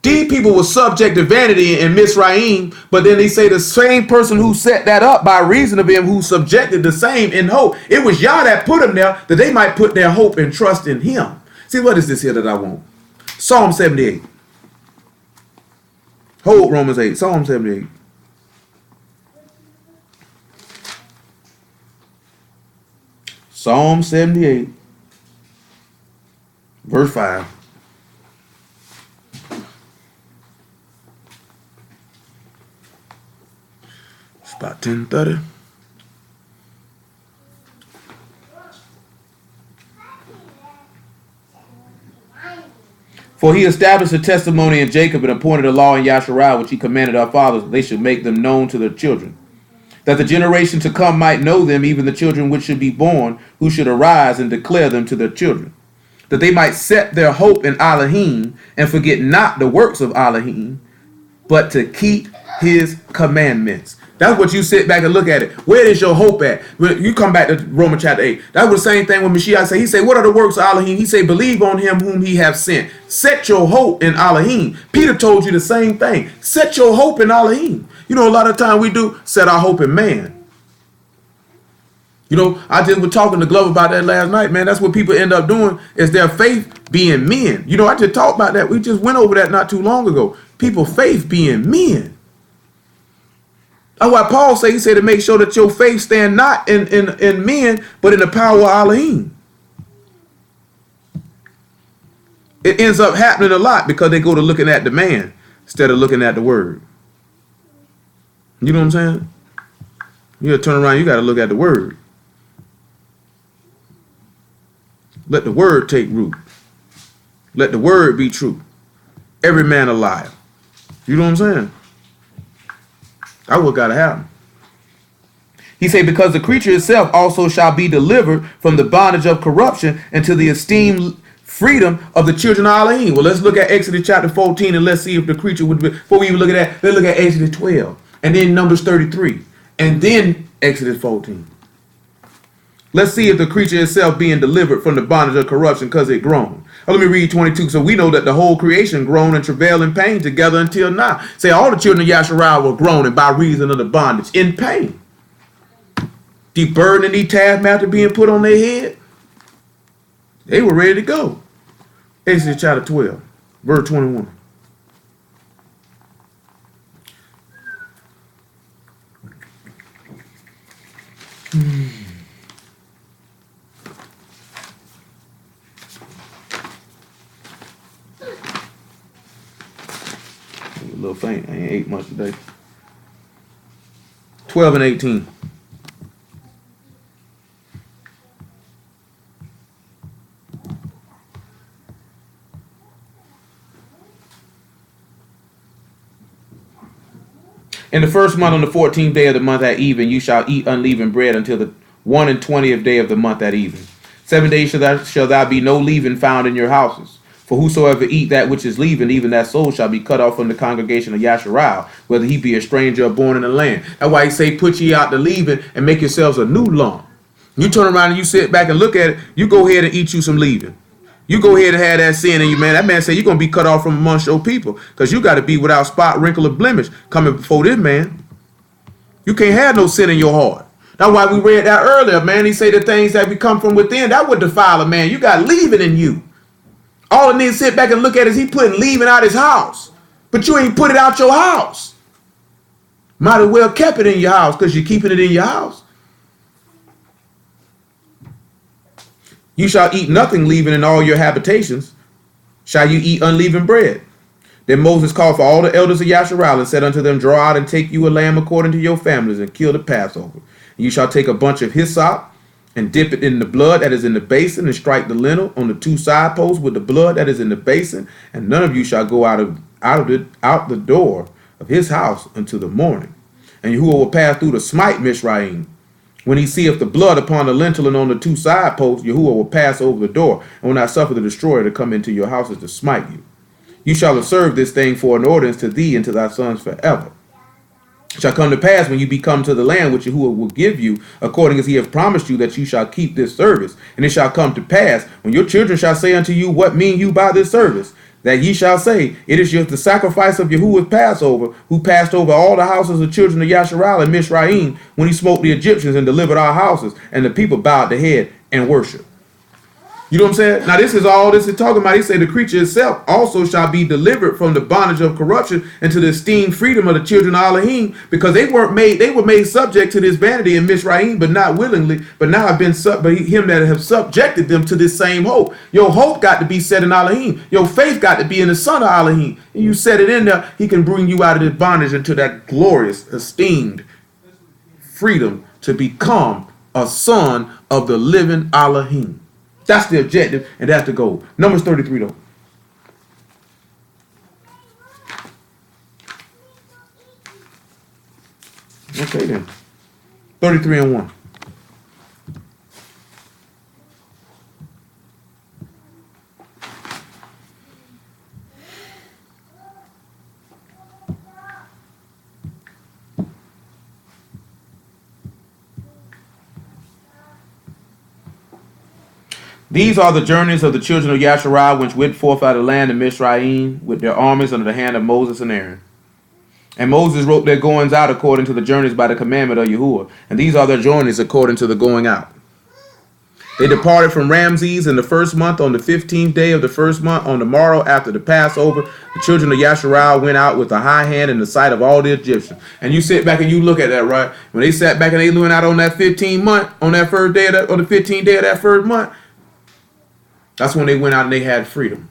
These people were subject to vanity in Mizraim, but then they say the same person who set that up by reason of him who subjected the same in hope. It was Yah that put them there, that they might put their hope and trust in him. See, what is this here that I want? Psalm 78. Hold Romans 8. Psalm 78. Psalm 78. Verse 5. It's about 10:30. For he established a testimony in Jacob and appointed a law in Yasharah, which he commanded our fathers, they should make them known to their children, that the generation to come might know them, even the children which should be born, who should arise and declare them to their children, that they might set their hope in Elohim and forget not the works of Elohim, but to keep his commandments. That's what you sit back and look at it. Where is your hope at? When you come back to Romans chapter 8. That was the same thing when Mashiach said. He said, what are the works of Elohim? He said, believe on him whom he have sent. Set your hope in Elohim. Peter told you the same thing. Set your hope in Elohim. You know, a lot of time we do set our hope in man. You know, I just was talking to Glover about that last night, man. That's what people end up doing, is their faith being men. You know, I just talked about that. We just went over that not too long ago. People faith being men. That's why Paul said, he said to make sure that your faith stand not in men, but in the power of Elohim. It ends up happening a lot because they go to looking at the man instead of looking at the word. You know what I'm saying? You gotta turn around, you gotta look at the word. Let the word take root. Let the word be true. Every man a liar. You know what I'm saying? That's what gotta happen. He said, because the creature itself also shall be delivered from the bondage of corruption into the esteemed freedom of the children of Elohim. Well, let's look at Exodus chapter 14 and let's see if the creature would be, before we even look at that, let's look at Exodus 12 and then Numbers 33 and then Exodus 14. Let's see if the creature itself being delivered from the bondage of corruption because it groaned. Let me read 22. So we know that the whole creation groaned and travailed in pain together until now. Say all the children of Yasharah were groaning by reason of the bondage in pain. The burden and the taskmaster being put on their head, they were ready to go. Exodus chapter 12, verse 21. A little faint. I ain't ate much today. 12 and 18. In the first month, on the 14th day of the month at even, you shall eat unleavened bread until the 21st day of the month at even. 7 days shall there be no leaven found in your houses. For whosoever eat that which is leavened, even that soul shall be cut off from the congregation of Yasharah, whether he be a stranger or born in the land. That's why he say, put ye out the leaven and make yourselves a new lump. You turn around and you sit back and look at it, you go ahead and eat you some leaven. You go ahead and have that sin in you, man. That man said you're going to be cut off from amongst your people because you got to be without spot, wrinkle, or blemish coming before this man. You can't have no sin in your heart. That's why we read that earlier, man. He said the things that we come from within, that would defile a man. You got leaven in you. All it needs to sit back and look at is he putting leaving out his house. But you ain't put it out your house. Might as well kept it in your house because you're keeping it in your house. You shall eat nothing leaven in all your habitations. Shall you eat unleavened bread? Then Moses called for all the elders of Yasharah and said unto them, draw out and take you a lamb according to your families and kill the Passover. And you shall take a bunch of hyssop and dip it in the blood that is in the basin and strike the lintel on the two side posts with the blood that is in the basin. And none of you shall go out the door of his house until the morning. And Yahuwah will pass through to smite Mizraim. When he seeth the blood upon the lintel and on the two side posts, Yahuwah will pass over the door and will not suffer the destroyer to come into your houses to smite you. You shall observe this thing for an ordinance to thee and to thy sons forever. It shall come to pass when you be come to the land which Yahuwah will give you, according as he hath promised you, that you shall keep this service. And it shall come to pass when your children shall say unto you, what mean you by this service? that ye shall say, it is just the sacrifice of Yahuwah's Passover, who passed over all the houses of children of Yasharal and Mishraim when he smote the Egyptians and delivered our houses, and the people bowed their head and worshiped. You know what I'm saying? Now this is all this is talking about. He said the creature itself also shall be delivered from the bondage of corruption into the esteemed freedom of the children of Elohim, because they were made subject to this vanity in Mizraim, but not willingly, but now have been him that have subjected them to this same hope. Your hope got to be set in Elohim. Your faith got to be in the Son of Elohim. And you set it in there, he can bring you out of this bondage into that glorious, esteemed freedom to become a son of the living Elohim. That's the objective, and that's the goal. Numbers 33, though. Okay, then. 33 and 1. These are the journeys of the children of Yasharal, which went forth out of the land of Mizraim with their armies under the hand of Moses and Aaron. And Moses wrote their goings out according to the journeys by the commandment of Yahuwah. And these are their journeys according to the going out. They departed from Ramses in the first month on the 15th day of the first month. On the morrow after the Passover, the children of Yasharal went out with a high hand in the sight of all the Egyptians. And you sit back and you look at that, right? When they sat back and they went out on that 15th month, on that first day of that, on the 15th day of that first month, that's when they went out and they had freedom.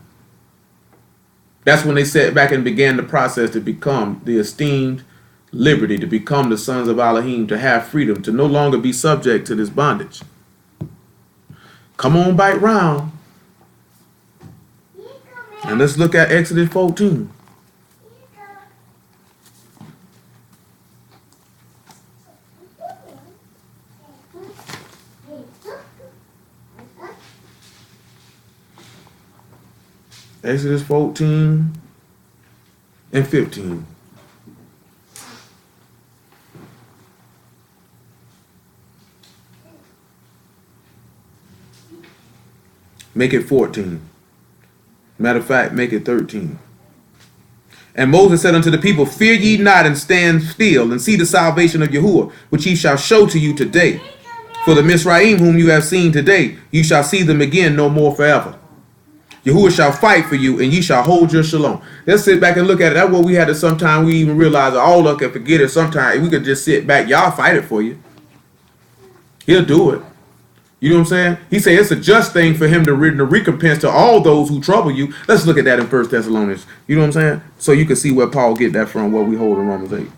That's when they sat back and began the process to become the esteemed liberty, to become the sons of Elohim, to have freedom, to no longer be subject to this bondage. Come on back round. And let's look at Exodus 14. Exodus 14 and 15. Make it 14. Matter of fact, make it 13. And Moses said unto the people, fear ye not, and stand still, and see the salvation of Yahuwah, which he shall show to you today. For the Mizraim whom you have seen today, you shall see them again no more forever. Yahuwah shall fight for you, and ye shall hold your shalom. Let's sit back and look at it. That's what we had to sometimes we even realize all of us can forget it. Sometimes we could just sit back. Y'all fight it for you. He'll do it. You know what I'm saying? He said it's a just thing for him to recompense to all those who trouble you. Let's look at that in 1 Thessalonians. You know what I'm saying? So you can see where Paul get that from, what we hold in Romans 8.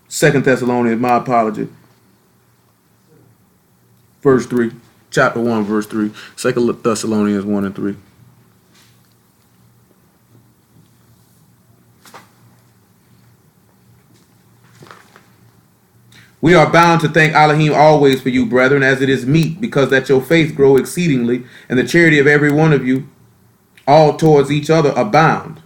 Second Thessalonians, my apology. Verse 3, chapter 1, verse 3, 2 Thessalonians 1 and 3. We are bound to thank Elohim always for you, brethren, as it is meet, because that your faith grow exceedingly, and the charity of every one of you all towards each other abound,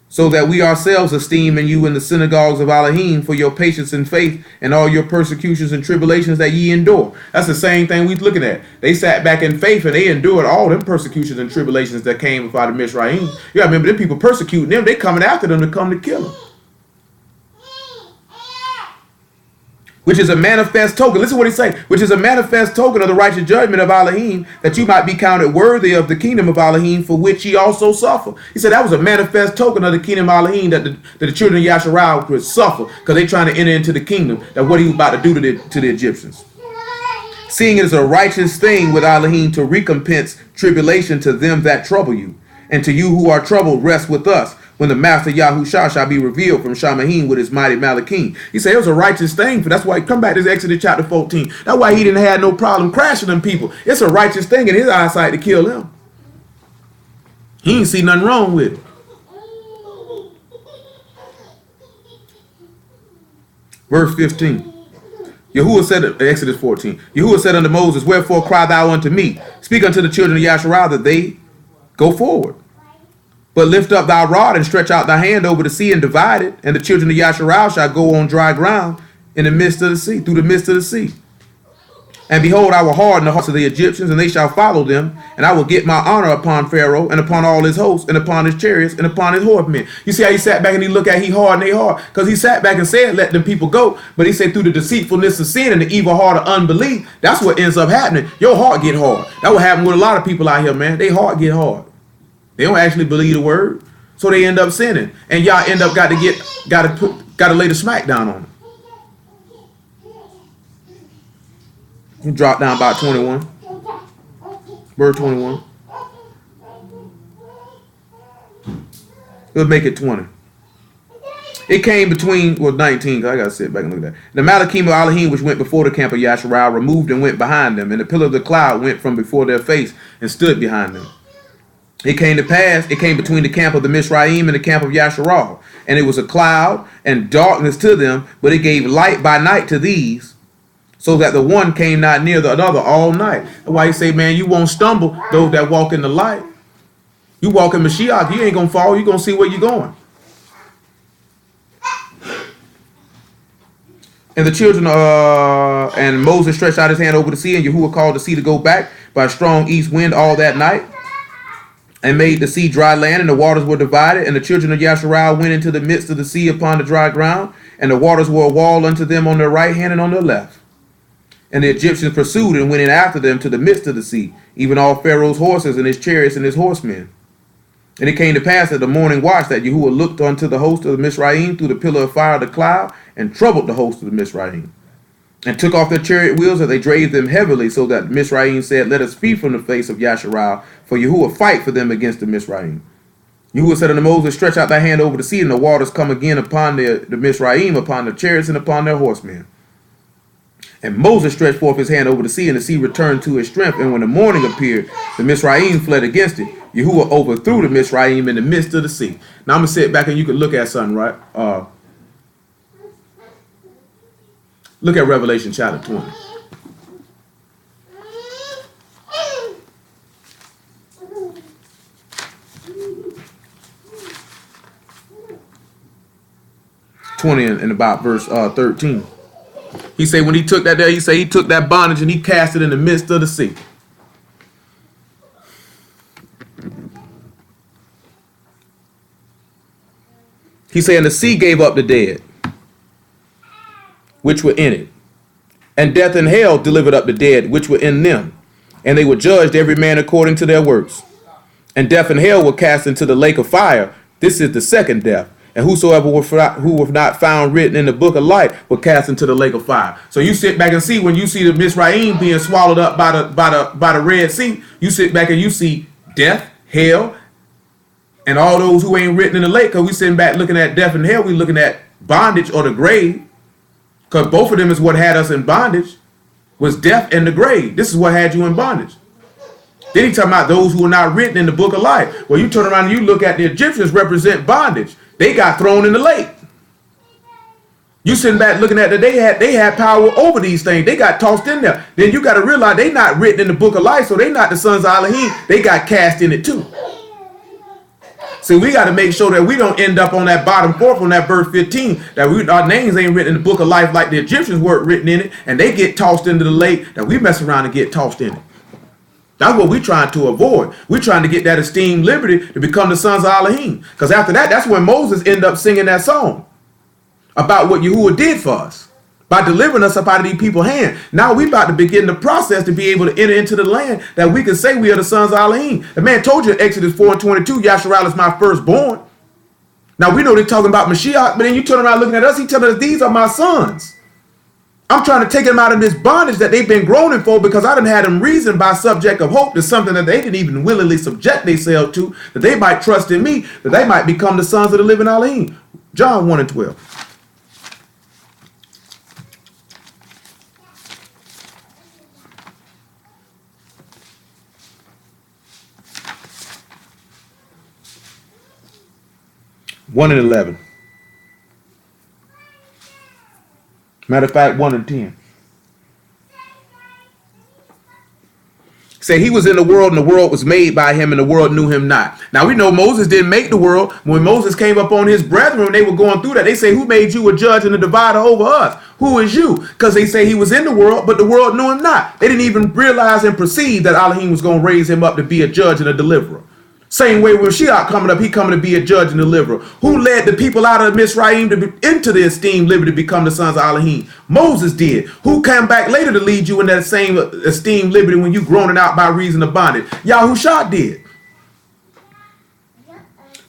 so that we ourselves esteem in you in the synagogues of Elohim for your patience and faith and all your persecutions and tribulations that ye endure. That's the same thing we looking at. They sat back in faith and they endured all them persecutions and tribulations that came out of Mizraim. You gotta remember, them people persecuting them, they coming after them to come to kill them. Which is a manifest token. Listen to what he's saying. Which is a manifest token of the righteous judgment of Elohim, that you might be counted worthy of the kingdom of Elohim, for which ye also suffer. He said that was a manifest token of the kingdom of Elohim, that the children of Yasharal would suffer, because they trying to enter into the kingdom, that what he was about to do to the Egyptians. Seeing it is a righteous thing with Elohim to recompense tribulation to them that trouble you, and to you who are troubled rest with us, when the master Yahushua shall be revealed from Shamahim with his mighty Malachim. He said it was a righteous thing. That's why, come back to Exodus chapter 14. That's why he didn't have no problem crashing them people. It's a righteous thing in his eyesight to kill them. He didn't see nothing wrong with it. Verse 15. Yahuwah said, Exodus 14. Yahuwah said unto Moses, wherefore cry thou unto me? Speak unto the children of Yasharal that they go forward. But lift up thy rod and stretch out thy hand over the sea and divide it, and the children of Yasharal shall go on dry ground in the midst of the sea, through the midst of the sea. And behold, I will harden the hearts of the Egyptians, and they shall follow them. And I will get my honor upon Pharaoh, and upon all his hosts, and upon his chariots, and upon his horsemen. You see how he sat back and he looked at, he hardened their heart. Because he sat back and said, let them people go. But he said, through the deceitfulness of sin and the evil heart of unbelief, that's what ends up happening. Your heart get hard. That what happened with a lot of people out here, man. Their heart get hard. They don't actually believe the word. So they end up sinning. And y'all end up got to lay the smack down on them. You drop down about 21. Verse 21. We'll make it 20. It came between, 19, I got to sit back and look at that. The Malachim of Elohim, which went before the camp of Yasharal, removed and went behind them. And the pillar of the cloud went from before their face and stood behind them. It came to pass, it came between the camp of the Mizraim and the camp of Yasharal. And it was a cloud and darkness to them, but it gave light by night to these, so that the one came not near the other all night. That's why he say, man, you won't stumble, those that walk in the light. You walk in Mashiach, you ain't going to fall. You're going to see where you're going. And the children, and Moses stretched out his hand over the sea, and Yahuwah called the sea to go back by a strong east wind all that night, and made the sea dry land, and the waters were divided. And the children of Yasharal went into the midst of the sea upon the dry ground, and the waters were a wall unto them on their right hand and on their left. And the Egyptians pursued and went in after them to the midst of the sea, even all Pharaoh's horses and his chariots and his horsemen. And it came to pass at the morning watch that Yahuwah looked unto the host of the Mizraim through the pillar of fire of the cloud, and troubled the host of the Mizraim, and took off their chariot wheels, and they drave them heavily, so that Mizraim said, let us flee from the face of Yasharal, for Yahuwah fight for them against the Mizraim. Yahuwah said unto Moses, stretch out thy hand over the sea, and the waters come again upon the Mizraim, upon the chariots, and upon their horsemen. And Moses stretched forth his hand over the sea, and the sea returned to its strength. And when the morning appeared, the Mizraim fled against it. Yahuwah overthrew the Mizraim in the midst of the sea. Now I'm going to sit back and you can look at something, right? Look at Revelation chapter 20. And about verse 13. He said when he took that there, he said he took that bondage and he cast it in the midst of the sea. He said, and the sea gave up the dead, which were in it. And death and hell delivered up the dead, which were in them. And they were judged every man according to their works. And death and hell were cast into the lake of fire. This is the second death. And whosoever who were not found written in the book of life were cast into the lake of fire. So you sit back and see when you see the Mizraim being swallowed up by the Red Sea, you sit back and you see death, hell, and all those who ain't written in the lake. Because we sitting back looking at death and hell, we looking at bondage or the grave. Because both of them is what had us in bondage, was death and the grave. This is what had you in bondage. Then he talking about those who are not written in the book of life. Well, you turn around and you look at the Egyptians represent bondage. They got thrown in the lake. You sitting back looking at that they had power over these things. They got tossed in there. Then you got to realize they not written in the book of life, so they not the sons of Elohim. They got cast in it too. See, we got to make sure that we don't end up on that bottom fourth on that verse 15, that our names ain't written in the book of life like the Egyptians weren't written in it, and they get tossed into the lake, that we mess around and get tossed in it. That's what we're trying to avoid. We're trying to get that esteemed liberty to become the sons of Elohim. Because after that, that's when Moses ended up singing that song about what Yahuwah did for us by delivering us up out of these people's hand. Now we about to begin the process to be able to enter into the land that we can say we are the sons of Elohim. The man told you in Exodus 4:22, Yasharal is my firstborn. Now we know they're talking about Mashiach, but then you turn around looking at us, he telling us these are my sons. I'm trying to take them out of this bondage that they've been groaning for, because I done had them reason by subject of hope to something that they didn't even willingly subject themselves to, that they might trust in me, that they might become the sons of the living Elohim. John 1:12. One and 11. Matter of fact, 1 and 10. Say he was in the world and the world was made by him and the world knew him not. Now we know Moses didn't make the world. When Moses came up on his brethren, they were going through that. They say, who made you a judge and a divider over us? Who is you? Because they say he was in the world, but the world knew him not. They didn't even realize and perceive that Elohim was going to raise him up to be a judge and a deliverer. Same way when Shiach coming up, he coming to be a judge and deliverer. Who led the people out of Mizraim into the esteemed liberty to become the sons of Elohim? Moses did. Who came back later to lead you in that same esteemed liberty when you groaning out by reason of bondage? Yahushua did.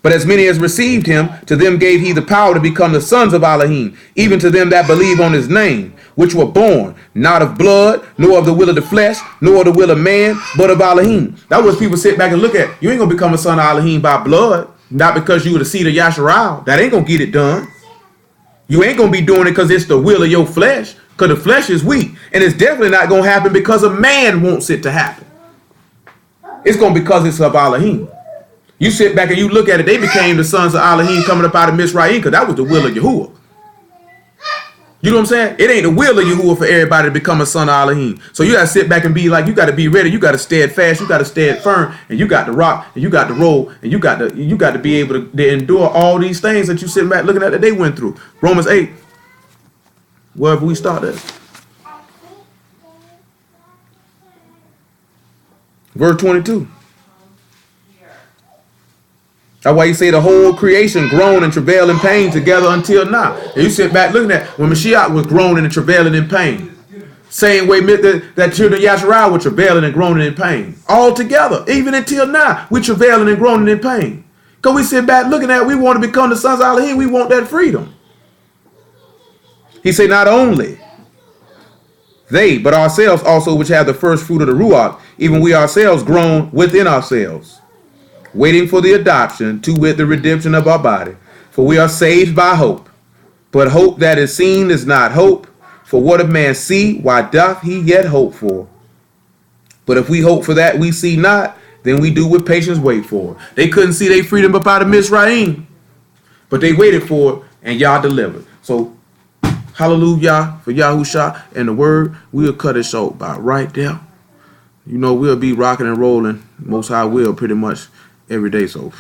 But as many as received him, to them gave he the power to become the sons of Elohim, even to them that believe on his name, which were born, not of blood, nor of the will of the flesh, nor of the will of man, but of Elohim. That's what people sit back and look at. You ain't going to become a son of Elohim by blood, not because you were the seed of Yasharal. That ain't going to get it done. You ain't going to be doing it because it's the will of your flesh, because the flesh is weak. And it's definitely not going to happen because a man wants it to happen. It's going to be because it's of Elohim. You sit back and you look at it, they became the sons of Elohim coming up out of Mizraim because that was the will of Yahuwah. You know what I'm saying? It ain't the will of Yahuwah for everybody to become a son of Elohim. So you got to sit back and be like, you got to be ready. You got to stand fast. You got to stand firm. And you got to rock. And you got to roll. And you got to be able to endure all these things that you sitting back looking at that they went through. Romans 8. Wherever we start at. Verse 22. That's why you say the whole creation groan and travail in pain together until now. And you sit back looking at when Mashiach was groaning and travailing in pain. Same way that children of Yasharal were travailing and groaning in pain. All together, even until now, we're travailing and groaning in pain. Because we sit back looking at, we want to become the sons of Elohim. We want that freedom. He said, not only they, but ourselves also, which have the first fruit of the Ruach, even we ourselves groan within ourselves, waiting for the adoption, to wit, the redemption of our body. For we are saved by hope. But hope that is seen is not hope. For what a man see, why doth he yet hope for? But if we hope for that we see not, then we do with patience wait for it. They couldn't see their freedom up out of Mizraim, but they waited for it, and Yah delivered. So, hallelujah for Yahusha and the word. We'll cut it short by right there. You know, we'll be rocking and rolling. Most High will pretty much every day. So